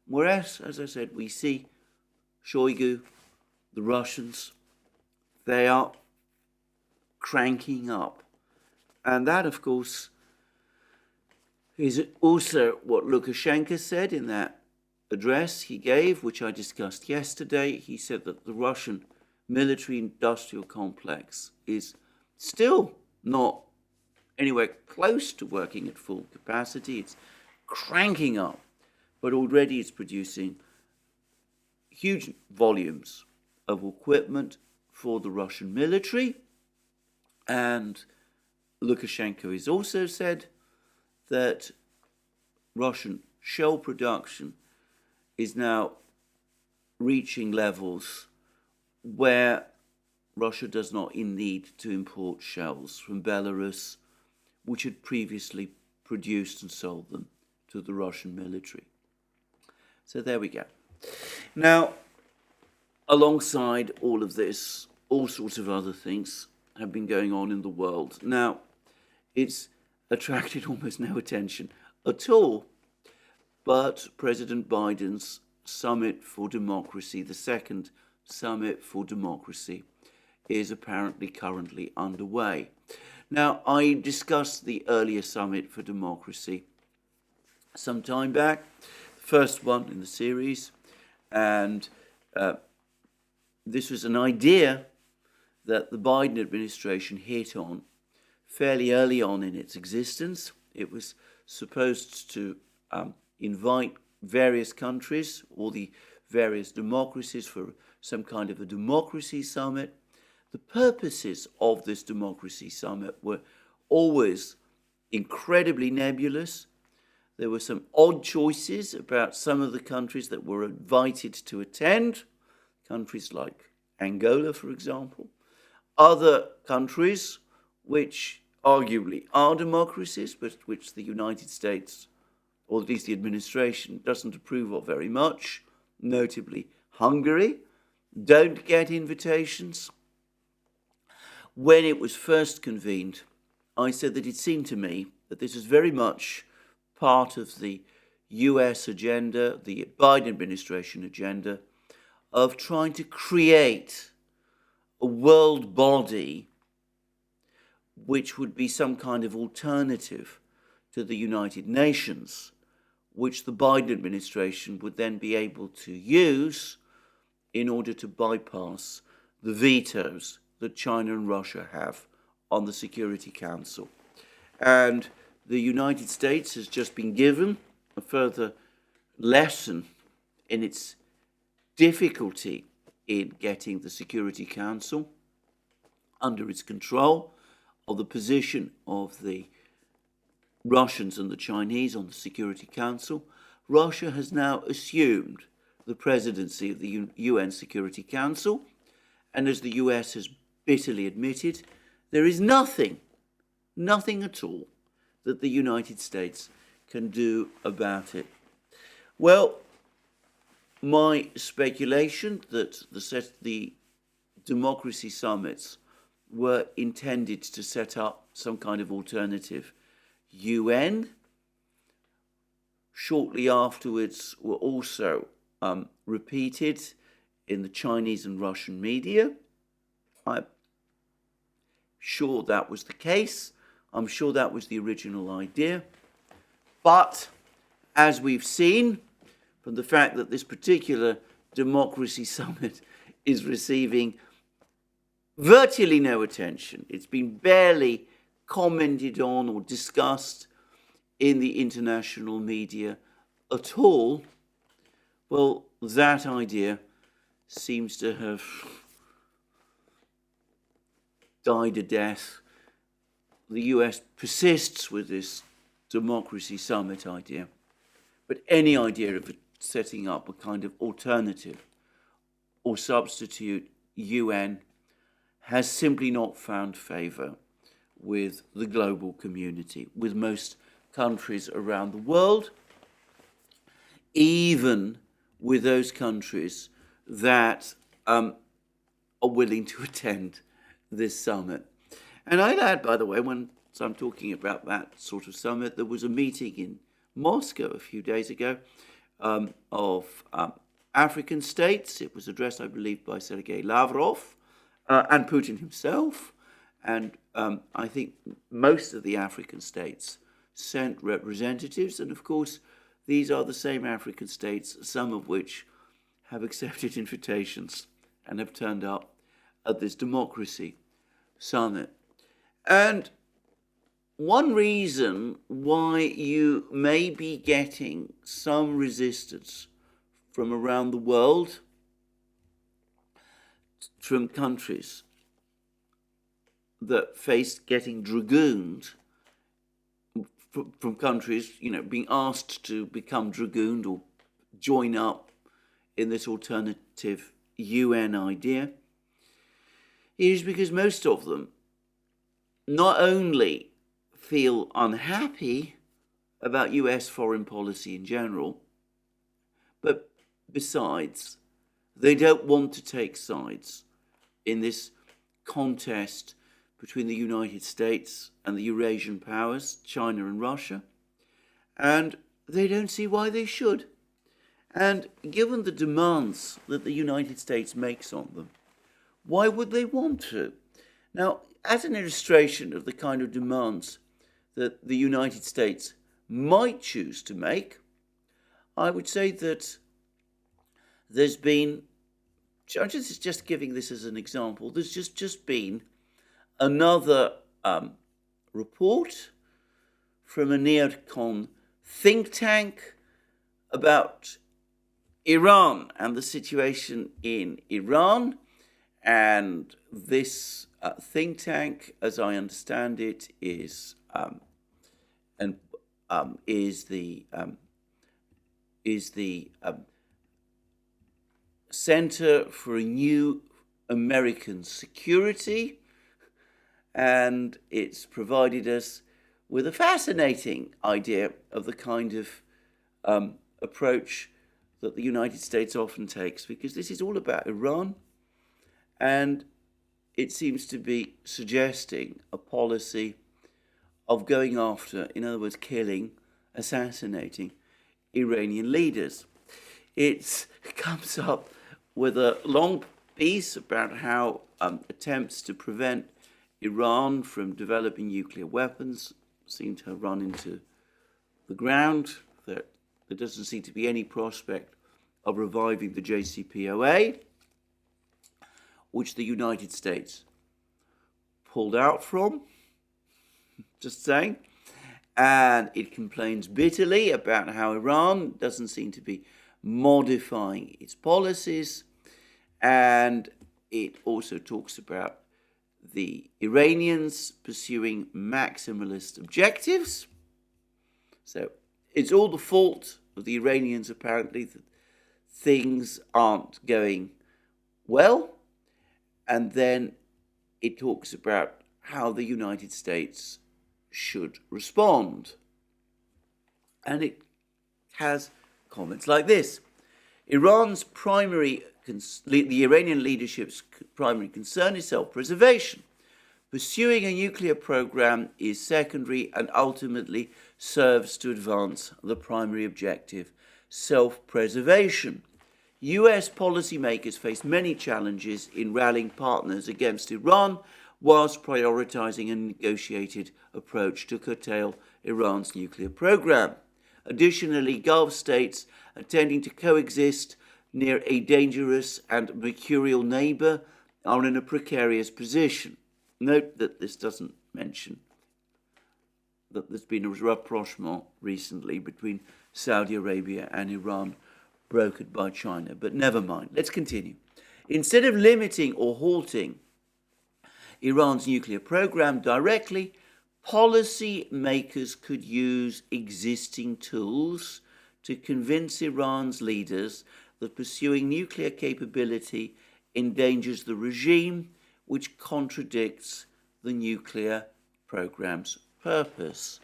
Whereas, as I said, we see Shoigu, the Russians, they are cranking up. And that, of course, is also what Lukashenko said in that address he gave, which I discussed yesterday. He said that the Russian military-industrial complex is still not anywhere close to working at full capacity. It's cranking up, but already it's producing huge volumes of equipment for the Russian military. And Lukashenko has also said that Russian shell production is now reaching levels where Russia does not need to import shells from Belarus, which had previously produced and sold them to the Russian military. So there we go. Now, alongside all of this, all sorts of other things have been going on in the world. Now, it's attracted almost no attention at all, but President Biden's Summit for Democracy, the second Summit for Democracy, is apparently currently underway. Now, I discussed the earlier Summit for Democracy some time back, the first one in the series, and this was an idea that the Biden administration hit on fairly early on in its existence. It was supposed to invite various countries, or the various democracies, for some kind of a democracy summit. The purposes of this democracy summit were always incredibly nebulous. There were some odd choices about some of the countries that were invited to attend, countries like Angola, for example. Other countries which arguably are democracies, but which the United States, or at least the administration, doesn't approve of very much, notably Hungary, don't get invitations. When it was first convened, I said that it seemed to me that this is very much part of the US agenda, the Biden administration agenda, of trying to create a world body which would be some kind of alternative to the United Nations, which the Biden administration would then be able to use in order to bypass the vetoes that China and Russia have on the Security Council. And the United States has just been given a further lesson in its difficulty in getting the Security Council under its control, of the position of the Russians and the Chinese on the Security Council. Russia has now assumed the presidency of the UN Security Council, and as the US has bitterly admitted, there is nothing at all that the United States can do about it. Well, my speculation that the democracy summits were intended to set up some kind of alternative UN, shortly afterwards were also repeated in the Chinese and Russian media. I'm sure that was the case. I'm sure that was the original idea. But as we've seen from the fact that this particular democracy summit is receiving virtually no attention, it's been barely commented on or discussed in the international media at all, well, that idea seems to have died a death. The US persists with this democracy summit idea, but any idea of setting up a kind of alternative or substitute UN has simply not found favor with the global community, with most countries around the world, even with those countries that are willing to attend this summit. And I'd add, by the way, when I'm talking about that sort of summit, there was a meeting in Moscow a few days ago of African states. It was addressed, I believe, by Sergei Lavrov and Putin himself. And I think most of the African states sent representatives. And of course, these are the same African states, some of which have accepted invitations and have turned up at this democracy summit. And one reason why you may be getting some resistance from around the world, from countries that face getting dragooned, from countries, being asked to become dragooned or join up in this alternative UN idea, is because most of them not only feel unhappy about US foreign policy in general, but besides, they don't want to take sides in this contest between the United States and the Eurasian powers, China and Russia, and they don't see why they should. And given the demands that the United States makes on them, why would they want to? Now, as an illustration of the kind of demands that the United States might choose to make, I would say that there's been, just giving this as an example, there's just been another report from a neocon think tank about Iran and the situation in Iran. And this think tank, as I understand it, is the Center for a New American Security, and it's provided us with a fascinating idea of the kind of approach that the United States often takes, because this is all about Iran, and it seems to be suggesting a policy of going after, in other words, killing, assassinating Iranian leaders. It comes up with a long piece about how attempts to prevent Iran from developing nuclear weapons seem to have run into the ground, that there doesn't seem to be any prospect of reviving the JCPOA, which the United States pulled out from, just saying. And it complains bitterly about how Iran doesn't seem to be modifying its policies. And it also talks about the Iranians pursuing maximalist objectives. So it's all the fault of the Iranians, apparently, that things aren't going well. And then it talks about how the United States should respond. And it has comments like this. The Iranian leadership's primary concern is self-preservation. Pursuing a nuclear program is secondary and ultimately serves to advance the primary objective, self-preservation. US policymakers face many challenges in rallying partners against Iran whilst prioritising a negotiated approach to curtail Iran's nuclear program. Additionally, Gulf states intending to coexist near a dangerous and mercurial neighbour are in a precarious position. Note that this doesn't mention that there's been a rapprochement recently between Saudi Arabia and Iran, brokered by China. But never mind, let's continue. Instead of limiting or halting Iran's nuclear program directly, policy makers could use existing tools to convince Iran's leaders that pursuing nuclear capability endangers the regime, which contradicts the nuclear program's purpose.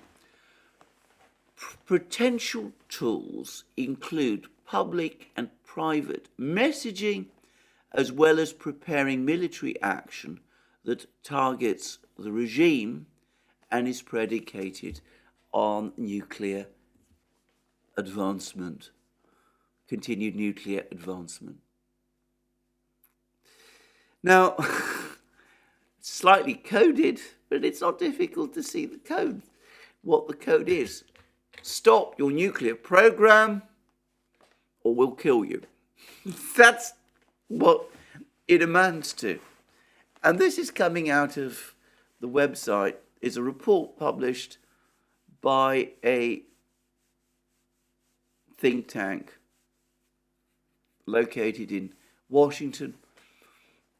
Potential tools include public and private messaging, as well as preparing military action that targets the regime and is predicated on nuclear advancement, continued nuclear advancement. Now, slightly coded, but it's not difficult to see the code, what the code is. Stop your nuclear program or we'll kill you. That's what it amounts to. And this is coming out of the website, is a report published by a think tank located in Washington,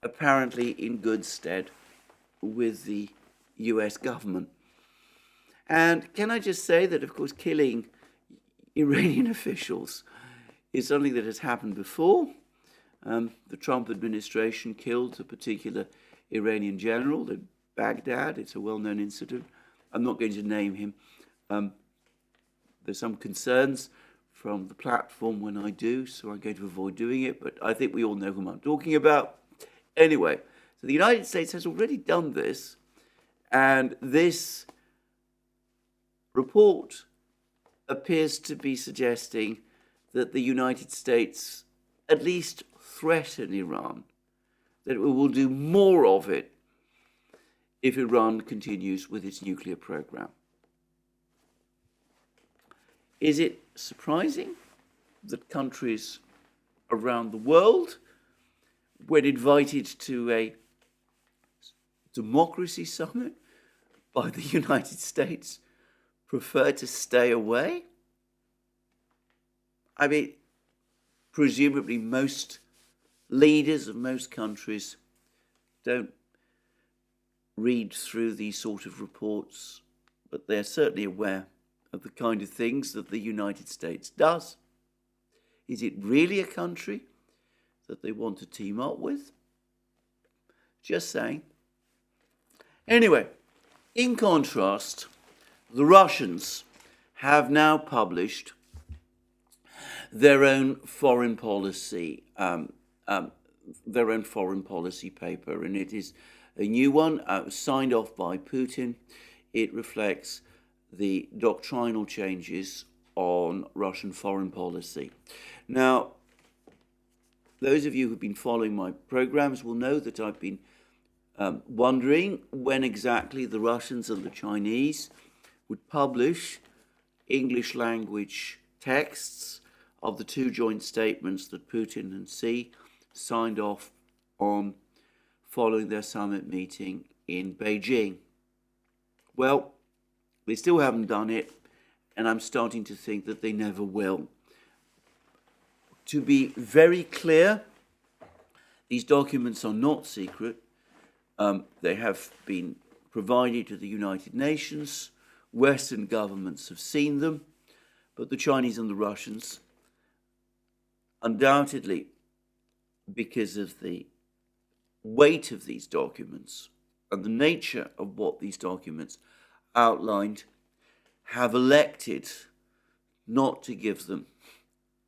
apparently in good stead with the US government. And can I just say that, of course, killing Iranian officials is something that has happened before. The Trump administration killed a particular Iranian general in Baghdad. It's a well-known incident. I'm not going to name him. There's some concerns from the platform when I do, so I'm going to avoid doing it, but I think we all know whom I'm talking about. Anyway, so the United States has already done this, and this report appears to be suggesting that the United States at least threaten Iran, that we will do more of it if Iran continues with its nuclear program. Is it surprising that countries around the world, when invited to a democracy summit by the United States, prefer to stay away? I mean, presumably most leaders of most countries don't read through these sort of reports, but they're certainly aware of the kind of things that the United States does. Is it really a country that they want to team up with? Just saying. Anyway, in contrast, the Russians have now published their own foreign policy, paper, and it is a new one signed off by Putin. It reflects the doctrinal changes on Russian foreign policy. Now, those of you who've been following my programs will know that I've been wondering when exactly the Russians and the Chinese would publish English language texts of the two joint statements that Putin and Xi signed off on following their summit meeting in Beijing. Well, they still haven't done it, and I'm starting to think that they never will. To be very clear, these documents are not secret. They have been provided to the United Nations. Western governments have seen them, but the Chinese and the Russians, undoubtedly, because of the weight of these documents and the nature of what these documents outlined, have elected not to give them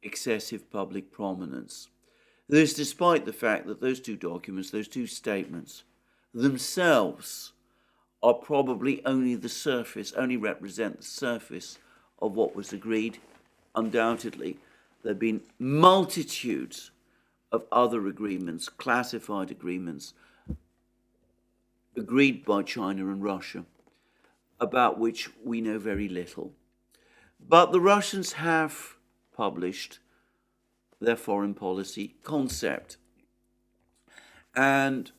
excessive public prominence. This despite the fact that those two documents, those two statements themselves are probably only the surface, only represent the surface of what was agreed. Undoubtedly, there have been multitudes of other agreements, classified agreements, agreed by China and Russia, about which we know very little. But the Russians have published their foreign policy concept. And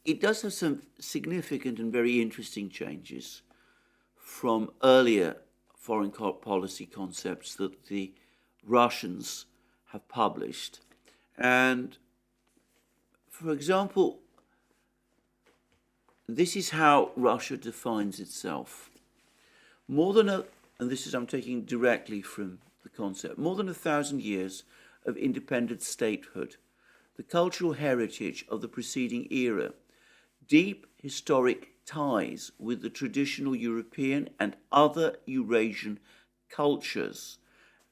it does have some significant and very interesting changes from earlier foreign policy concepts that the Russians have published. And, for example, this is how Russia defines itself. And this is, I'm taking directly from the concept, more than 1,000 years of independent statehood, the cultural heritage of the preceding era, deep historic ties with the traditional European and other Eurasian cultures,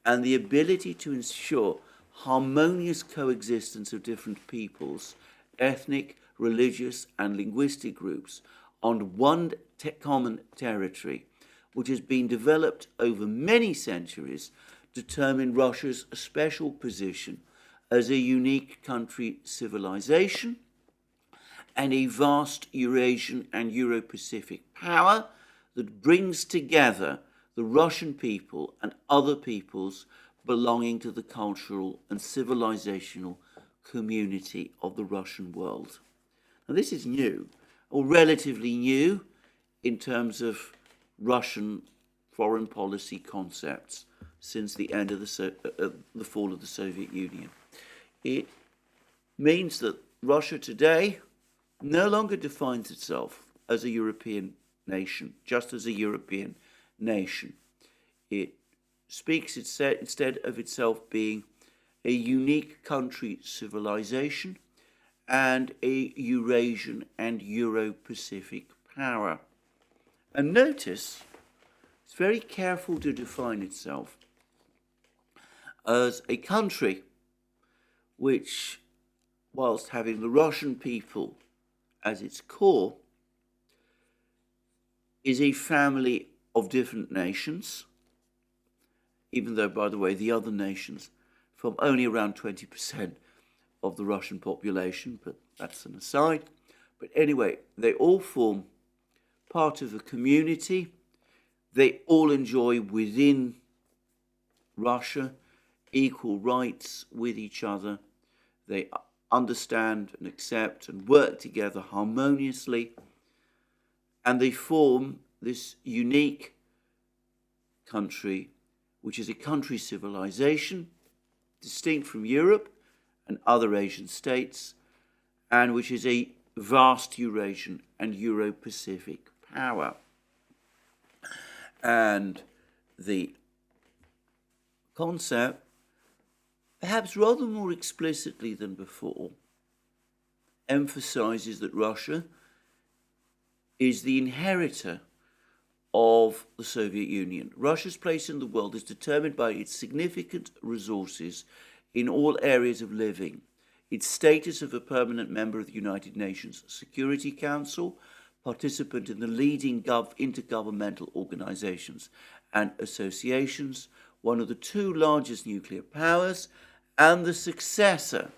and the ability to ensure harmonious coexistence of different peoples, ethnic, religious, and linguistic groups on one common territory, which has been developed over many centuries, determine Russia's special position as a unique country civilization and a vast Eurasian and Euro-Pacific power that brings together the Russian people and other peoples belonging to the cultural and civilizational community of the Russian world. Now, this is new, or relatively new, in terms of Russian foreign policy concepts since the end of the fall of the Soviet Union. It means that Russia today no longer defines itself as a European nation, just as a European nation. It speaks instead of itself being a unique country civilization and a Eurasian and Euro-Pacific power. And notice, it's very careful to define itself as a country which, whilst having the Russian people as its core, is a family of different nations, even though, by the way, the other nations form only around 20% of the Russian population, but that's an aside. But anyway, they all form part of a community. They all enjoy within Russia equal rights with each other. They understand and accept and work together harmoniously, and they form this unique country, which is a country civilization distinct from Europe and other Asian states, and which is a vast Eurasian and Euro-Pacific power. And the concept, perhaps rather more explicitly than before, emphasizes that Russia is the inheritor of the Soviet Union. Russia's place in the world is determined by its significant resources in all areas of living, its status of a permanent member of the United Nations Security Council, participant in the leading intergovernmental organizations and associations, one of the two largest nuclear powers, and the successor,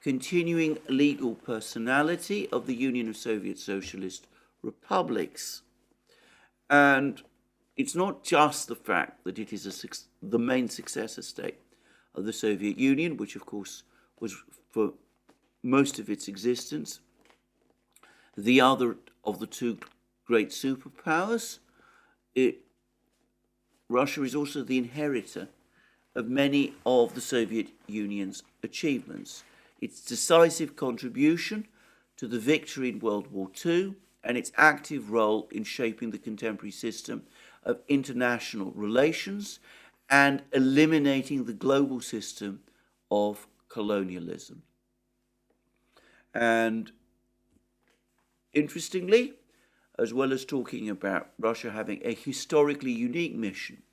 continuing legal personality of the Union of Soviet Socialist Republics. And it's not just the fact that it is the main successor state of the Soviet Union, which of course was for most of its existence the other of the two great superpowers. Russia is also the inheritor of many of the Soviet Union's achievements. Its decisive contribution to the victory in World War II and its active role in shaping the contemporary system of international relations and eliminating the global system of colonialism. And interestingly, as well as talking about Russia having a historically unique mission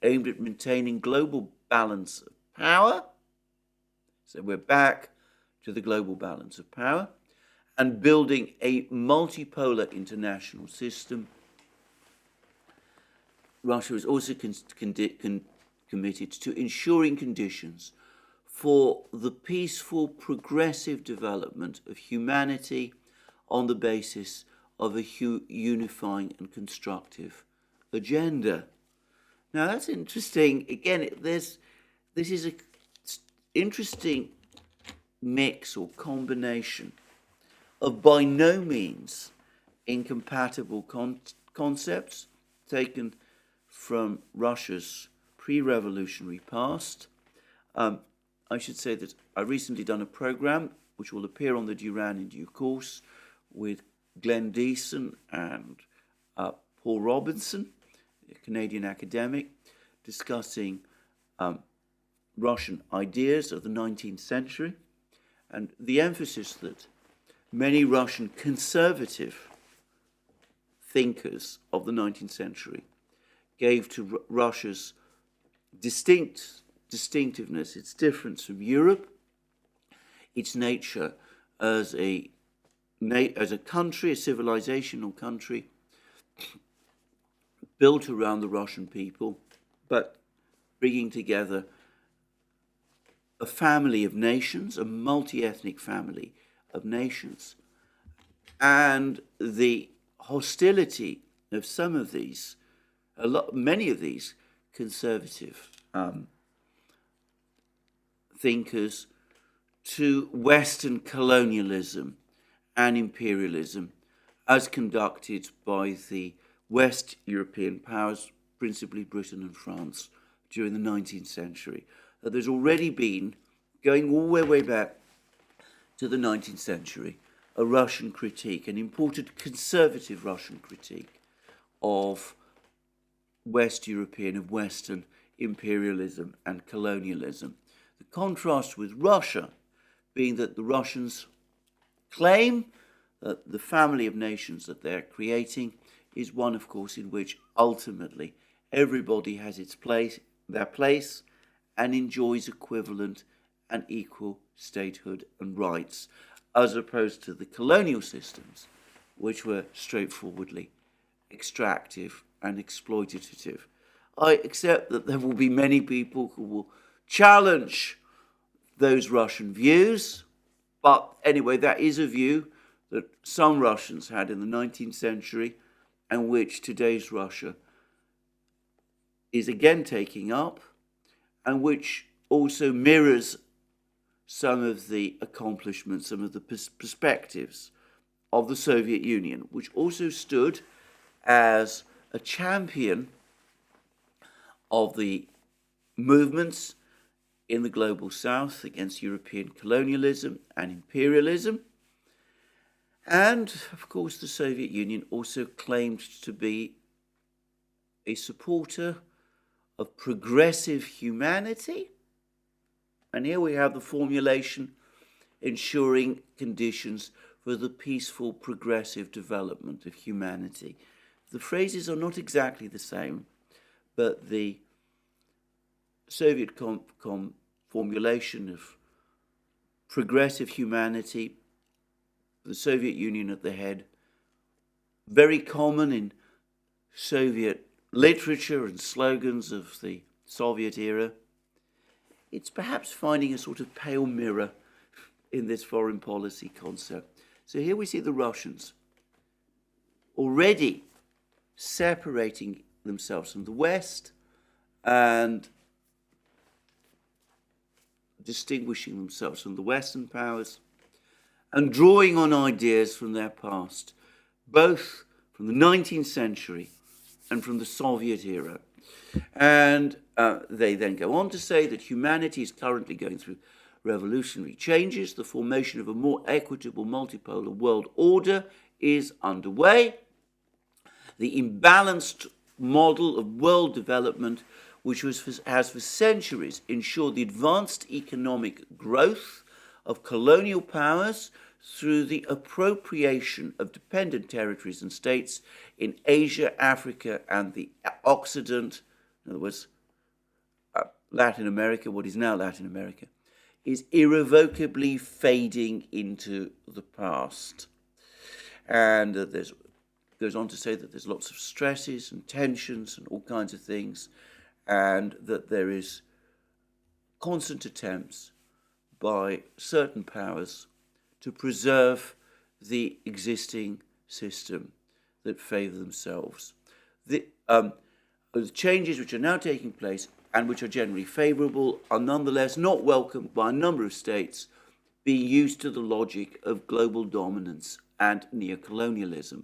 aimed at maintaining global balance of power, so we're back to the global balance of power, and building a multipolar international system, Russia is also committed to ensuring conditions for the peaceful, progressive development of humanity on the basis of a unifying and constructive agenda. Now that's interesting. Again, this is an interesting mix or combination of by no means incompatible concepts taken from Russia's pre-revolutionary past. I should say that I recently done a program which will appear on the Duran in due course with Glenn Deason and Paul Robinson, a Canadian academic, discussing Russian ideas of the 19th century and the emphasis that many Russian conservative thinkers of the 19th century gave to Russia's distinctiveness, its difference from Europe, its nature as a country, a civilizational country built around the Russian people, but bringing together a family of nations, a multi-ethnic family of nations, and the hostility of some of these, many of these conservative thinkers to Western colonialism and imperialism as conducted by the West European powers, principally Britain and France, during the 19th century. There's already been, going all the way back to the 19th century, a Russian critique, an imported conservative Russian critique of West European, of Western imperialism and colonialism. The contrast with Russia being that the Russians claim that the family of nations that they're creating is one, of course, in which ultimately everybody has their place and enjoys equivalent and equal statehood and rights, as opposed to the colonial systems, which were straightforwardly extractive and exploitative. I accept that there will be many people who will challenge those Russian views, but anyway, that is a view that some Russians had in the 19th century and which today's Russia is again taking up, and which also mirrors some of the accomplishments, some of the perspectives of the Soviet Union, which also stood as a champion of the movements in the global south against European colonialism and imperialism. And, of course, the Soviet Union also claimed to be a supporter of progressive humanity. And here we have the formulation ensuring conditions for the peaceful, progressive development of humanity. The phrases are not exactly the same, but the Soviet formulation of progressive humanity, the Soviet Union at the head, very common in Soviet literature and slogans of the Soviet era. It's perhaps finding a sort of pale mirror in this foreign policy concept. So here we see the Russians already separating themselves from the West and distinguishing themselves from the Western powers and drawing on ideas from their past, both from the 19th century and from the Soviet era. And they then go on to say that humanity is currently going through revolutionary changes. The formation of a more equitable multipolar world order is underway. The imbalanced model of world development, which has for centuries ensured the advanced economic growth of colonial powers through the appropriation of dependent territories and states in Asia, Africa, and the Occident, in other words, Latin America, what is now Latin America, is irrevocably fading into the past. And goes on to say that there's lots of stresses and tensions and all kinds of things, and that there is constant attempts by certain powers to preserve the existing system that favour themselves. The changes which are now taking place and which are generally favourable are nonetheless not welcomed by a number of states being used to the logic of global dominance and neocolonialism.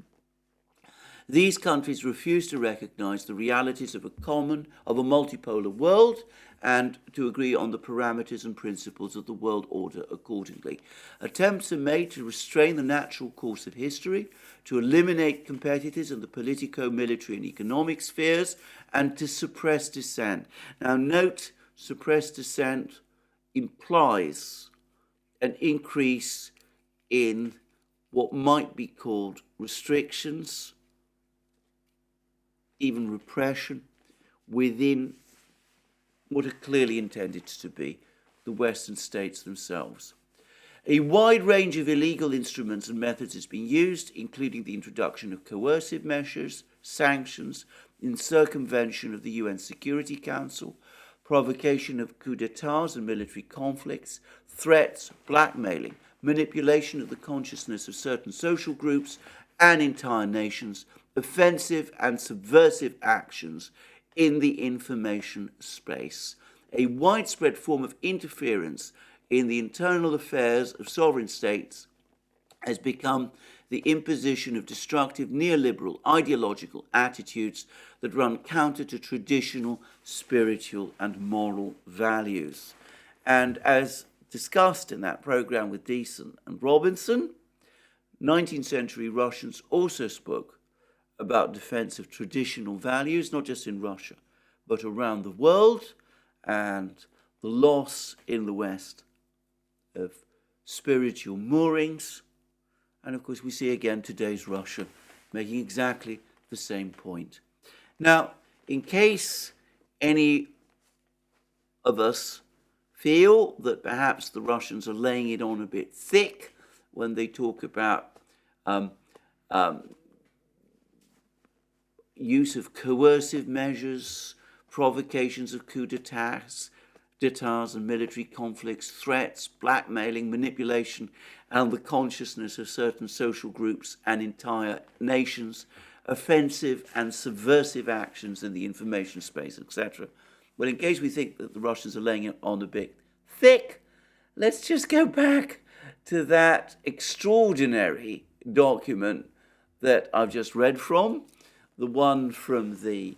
These countries refuse to recognise the realities of a multipolar world and to agree on the parameters and principles of the world order accordingly. Attempts are made to restrain the natural course of history, to eliminate competitors in the politico, military and economic spheres, and to suppress dissent. Now note, suppress dissent implies an increase in what might be called restrictions, even repression, within what are clearly intended to be the Western states themselves. A wide range of illegal instruments and methods has been used, including the introduction of coercive measures, sanctions, in circumvention of the UN Security Council, provocation of coups d'etats and military conflicts, threats, blackmailing, manipulation of the consciousness of certain social groups and entire nations, offensive and subversive actions in the information space, a widespread form of interference in the internal affairs of sovereign states has become the imposition of destructive neoliberal ideological attitudes that run counter to traditional spiritual and moral values. And as discussed in that program with Deason and Robinson, 19th century Russians also spoke about defense of traditional values, not just in Russia, but around the world, and the loss in the West of spiritual moorings. And of course, we see again today's Russia making exactly the same point. Now, in case any of us feel that perhaps the Russians are laying it on a bit thick when they talk about use of coercive measures, provocations of coups d'etats and military conflicts, threats, blackmailing, manipulation, and the consciousness of certain social groups and entire nations, offensive and subversive actions in the information space, etc. Well, in case we think that the Russians are laying it on a bit thick, let's just go back to that extraordinary document that I've just read from, the one from the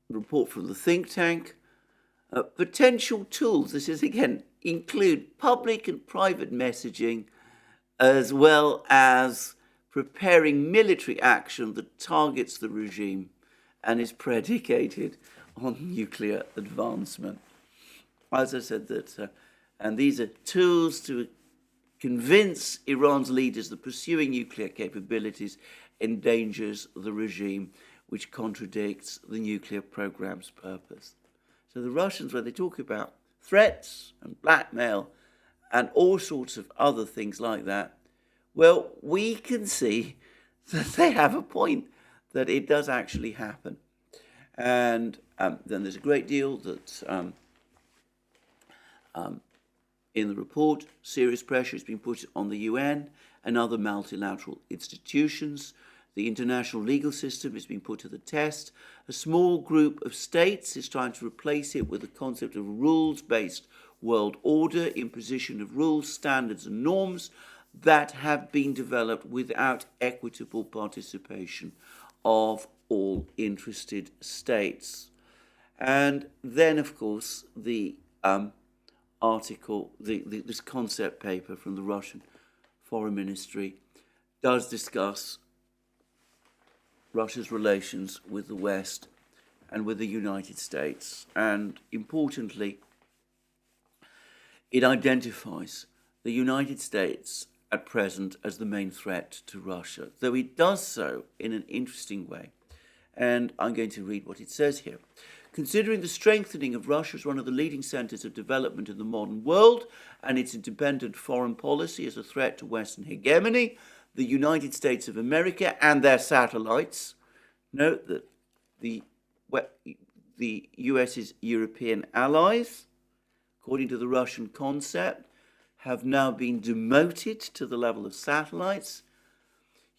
report from the think tank. Potential tools, this is again, include public and private messaging, as well as preparing military action that targets the regime and is predicated on nuclear advancement. As I said, and these are tools to convince Iran's leaders that pursuing nuclear capabilities endangers the regime, which contradicts the nuclear program's purpose. So the Russians, when they talk about threats and blackmail and all sorts of other things like that, well, we can see that they have a point, that it does actually happen. And then there's a great deal that in the report, serious pressure has been put on the UN and other multilateral institutions. The international legal system is being put to the test. A small group of states is trying to replace it with the concept of a rules-based world order, imposition of rules, standards and norms that have been developed without equitable participation of all interested states. And then, of course, the article, this concept paper from the Russian Foreign Ministry does discuss Russia's relations with the West and with the United States. And importantly, it identifies the United States at present as the main threat to Russia, though it does so in an interesting way. And I'm going to read what it says here. Considering the strengthening of Russia as one of the leading centers of development in the modern world and its independent foreign policy as a threat to Western hegemony, the United States of America and their satellites, note that the the US's European allies, according to the Russian concept, have now been demoted to the level of satellites,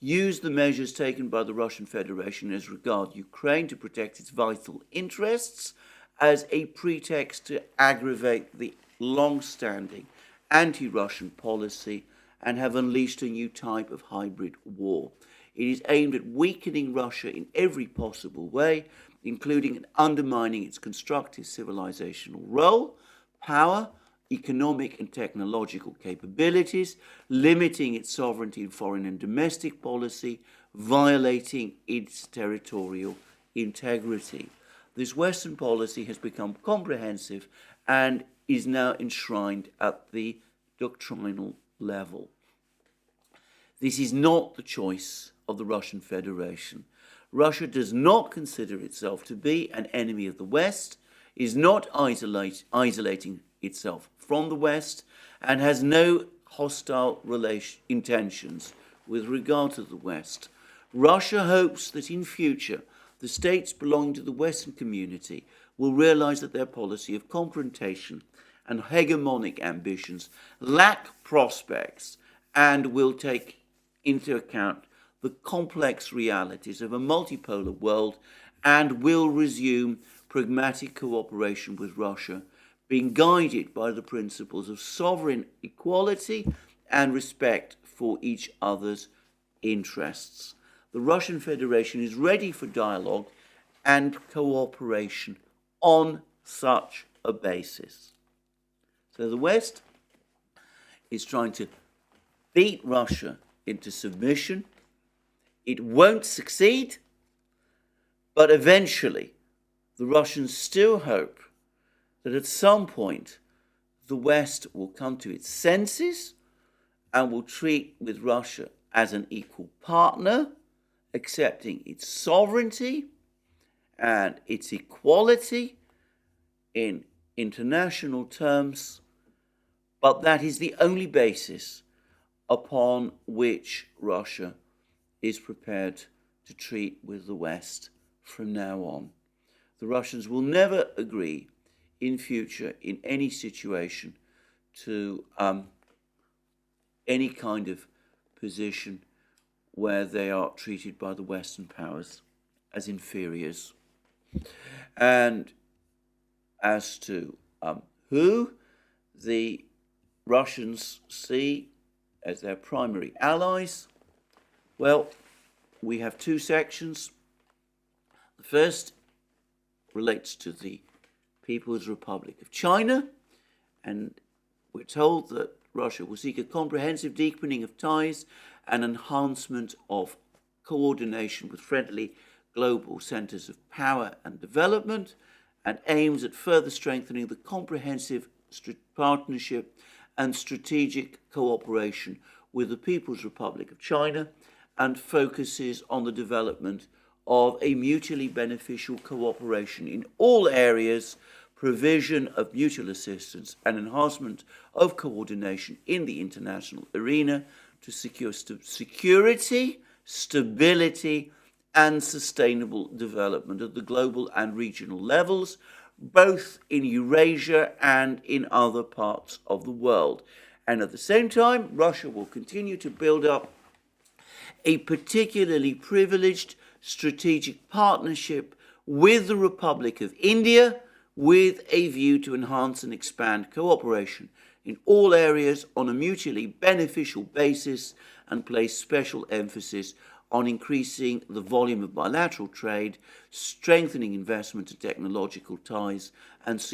use the measures taken by the Russian Federation as regard Ukraine to protect its vital interests as a pretext to aggravate the long-standing anti-Russian policy and have unleashed a new type of hybrid war. It is aimed at weakening Russia in every possible way, including undermining its constructive civilizational role, power, economic and technological capabilities, limiting its sovereignty in foreign and domestic policy, violating its territorial integrity. This Western policy has become comprehensive and is now enshrined at the doctrinal level. This is not the choice of the Russian Federation. Russia does not consider itself to be an enemy of the West, is not isolating itself from the West, and has no hostile intentions with regard to the West. Russia hopes that in future the states belonging to the Western community will realize that their policy of confrontation and hegemonic ambitions lack prospects and will take into account the complex realities of a multipolar world and will resume pragmatic cooperation with Russia, being guided by the principles of sovereign equality and respect for each other's interests. The Russian Federation is ready for dialogue and cooperation on such a basis. So the West is trying to beat Russia into submission. It won't succeed, but eventually the Russians still hope that at some point the West will come to its senses and will treat with Russia as an equal partner, accepting its sovereignty and its equality in international terms, but that is the only basis upon which Russia is prepared to treat with the West from now on. The Russians will never agree in future, in any situation, to any kind of position where they are treated by the Western powers as inferiors. And as to who the Russians see as their primary allies, well, we have two sections. The first relates to the People's Republic of China, and we're told that Russia will seek a comprehensive deepening of ties and enhancement of coordination with friendly global centers of power and development, and aims at further strengthening the comprehensive partnership and strategic cooperation with the People's Republic of China, and focuses on the development of a mutually beneficial cooperation in all areas, provision of mutual assistance and enhancement of coordination in the international arena to secure security, stability, and sustainable development at the global and regional levels, both in Eurasia and in other parts of the world. And at the same time, Russia will continue to build up a particularly privileged strategic partnership with the Republic of India, with a view to enhance and expand cooperation in all areas on a mutually beneficial basis, and place special emphasis on increasing the volume of bilateral trade, strengthening investment and technological ties, and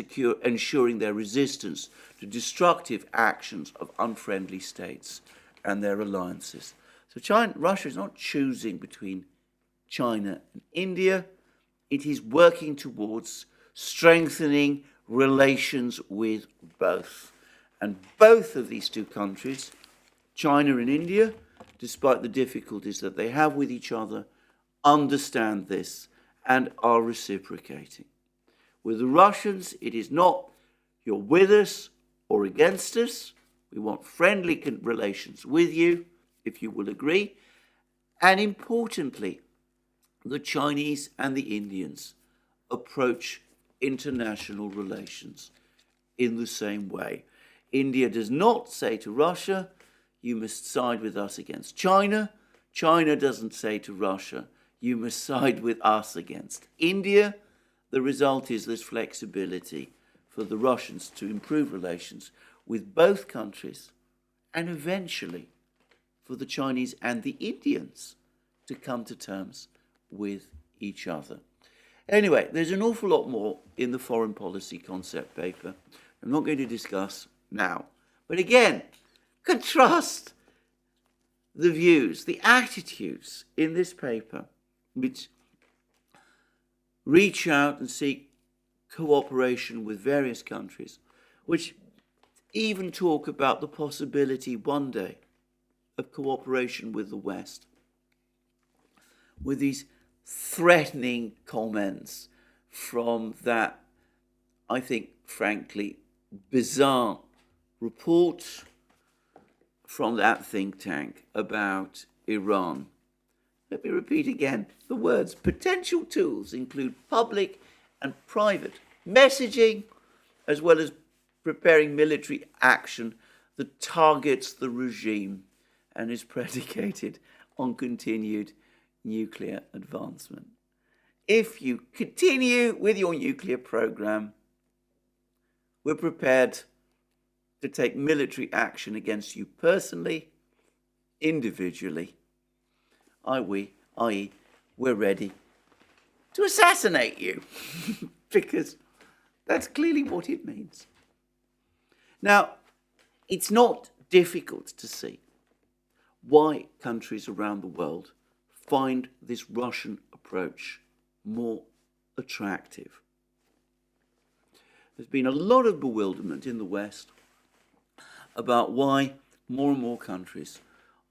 ensuring their resistance to destructive actions of unfriendly states and their alliances. So Russia is not choosing between China and India. It is working towards strengthening relations with both. And both of these two countries, China and India, despite the difficulties that they have with each other, understand this and are reciprocating. With the Russians, it is not you're with us or against us. We want friendly relations with you, if you will agree. And importantly, the Chinese and the Indians approach international relations in the same way. India does not say to Russia, you must side with us against China. China doesn't say to Russia, you must side with us against India. The result is this flexibility for the Russians to improve relations with both countries, and eventually for the Chinese and the Indians to come to terms with each other. Anyway, there's an awful lot more in the foreign policy concept paper I'm not going to discuss now. But again, contrast the views, the attitudes in this paper, which reach out and seek cooperation with various countries, which even talk about the possibility one day of cooperation with the West, with these threatening comments from that, I think, frankly, bizarre report from that think tank about Iran. Let me repeat again the words. Potential tools include public and private messaging, as well as preparing military action that targets the regime and is predicated on continued nuclear advancement. If you continue with your nuclear program, we're prepared to take military action against you personally, individually, i.e., we're ready to assassinate you, because that's clearly what it means. Now, it's not difficult to see why countries around the world find this Russian approach more attractive. There's been a lot of bewilderment in the West about why more and more countries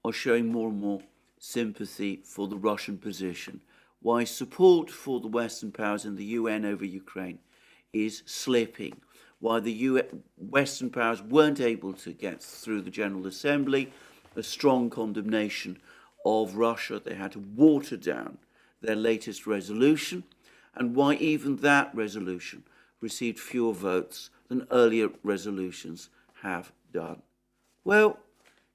are showing more and more sympathy for the Russian position, why support for the Western powers in the UN over Ukraine is slipping, why the Western powers weren't able to get through the General Assembly a strong condemnation of Russia. They had to water down their latest resolution, and why even that resolution received fewer votes than earlier resolutions have done. Well,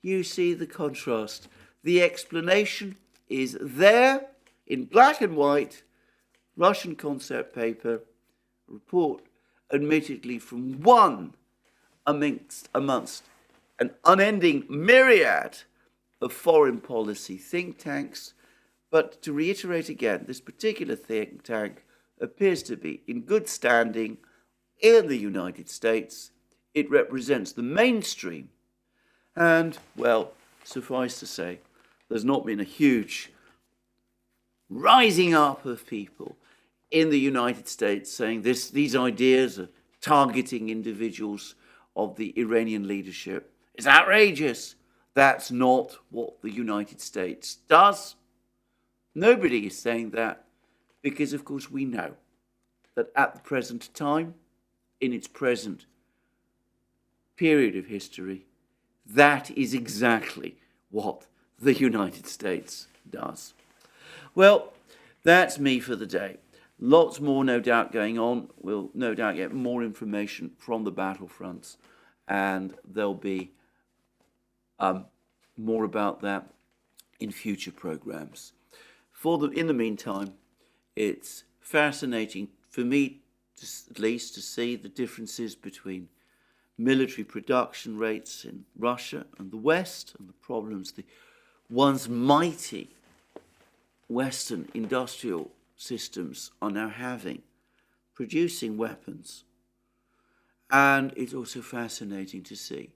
you see the contrast. The explanation is there in black and white, Russian concept paper, report, admittedly from one amongst an unending myriad of foreign policy think tanks. But to reiterate again, this particular think tank appears to be in good standing in the United States. It represents the mainstream. And, well, suffice to say, there's not been a huge rising up of people in the United States saying these ideas of targeting individuals of the Iranian leadership is outrageous. That's not what the United States does. Nobody is saying that because, of course, we know that at the present time, in its present period of history, that is exactly what the United States does. Well, that's me for the day. Lots more, no doubt, going on. We'll no doubt get more information from the battlefronts, and there'll be more about that in future programs. In the meantime, it's fascinating for me, at least, to see the differences between military production rates in Russia and the West, and the problems the once mighty Western industrial systems are now having, producing weapons. And it's also fascinating to see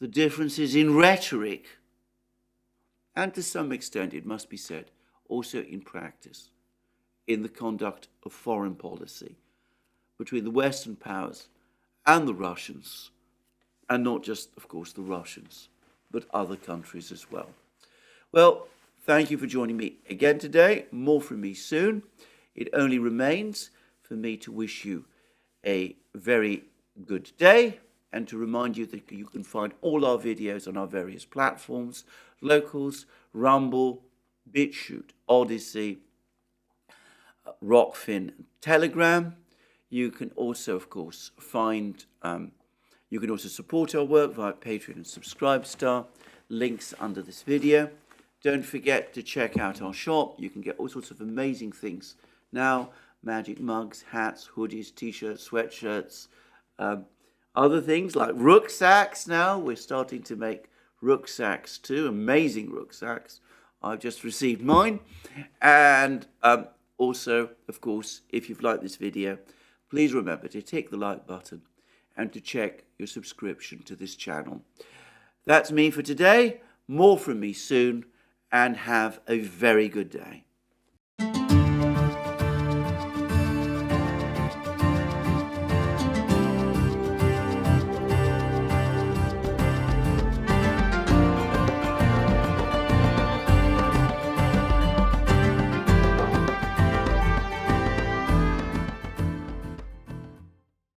the differences in rhetoric, and to some extent, it must be said, also in practice, in the conduct of foreign policy between the Western powers and the Russians, and not just, of course, the Russians, but other countries as well. Well, thank you for joining me again today. More from me soon. It only remains for me to wish you a very good day, and to remind you that you can find all our videos on our various platforms: Locals, Rumble, BitChute, ODYSEE, Rockfin, Telegram. You can also, of course, you can also support our work via Patreon and Subscribestar. Links under this video. Don't forget to check out our shop. You can get all sorts of amazing things now. Magic mugs, hats, hoodies, t-shirts, sweatshirts, other things like rucksacks now. We're starting to make rucksacks too, amazing rucksacks. I've just received mine. And also, of course, if you've liked this video, please remember to tick the like button and to check your subscription to this channel. That's me for today. More from me soon, and have a very good day.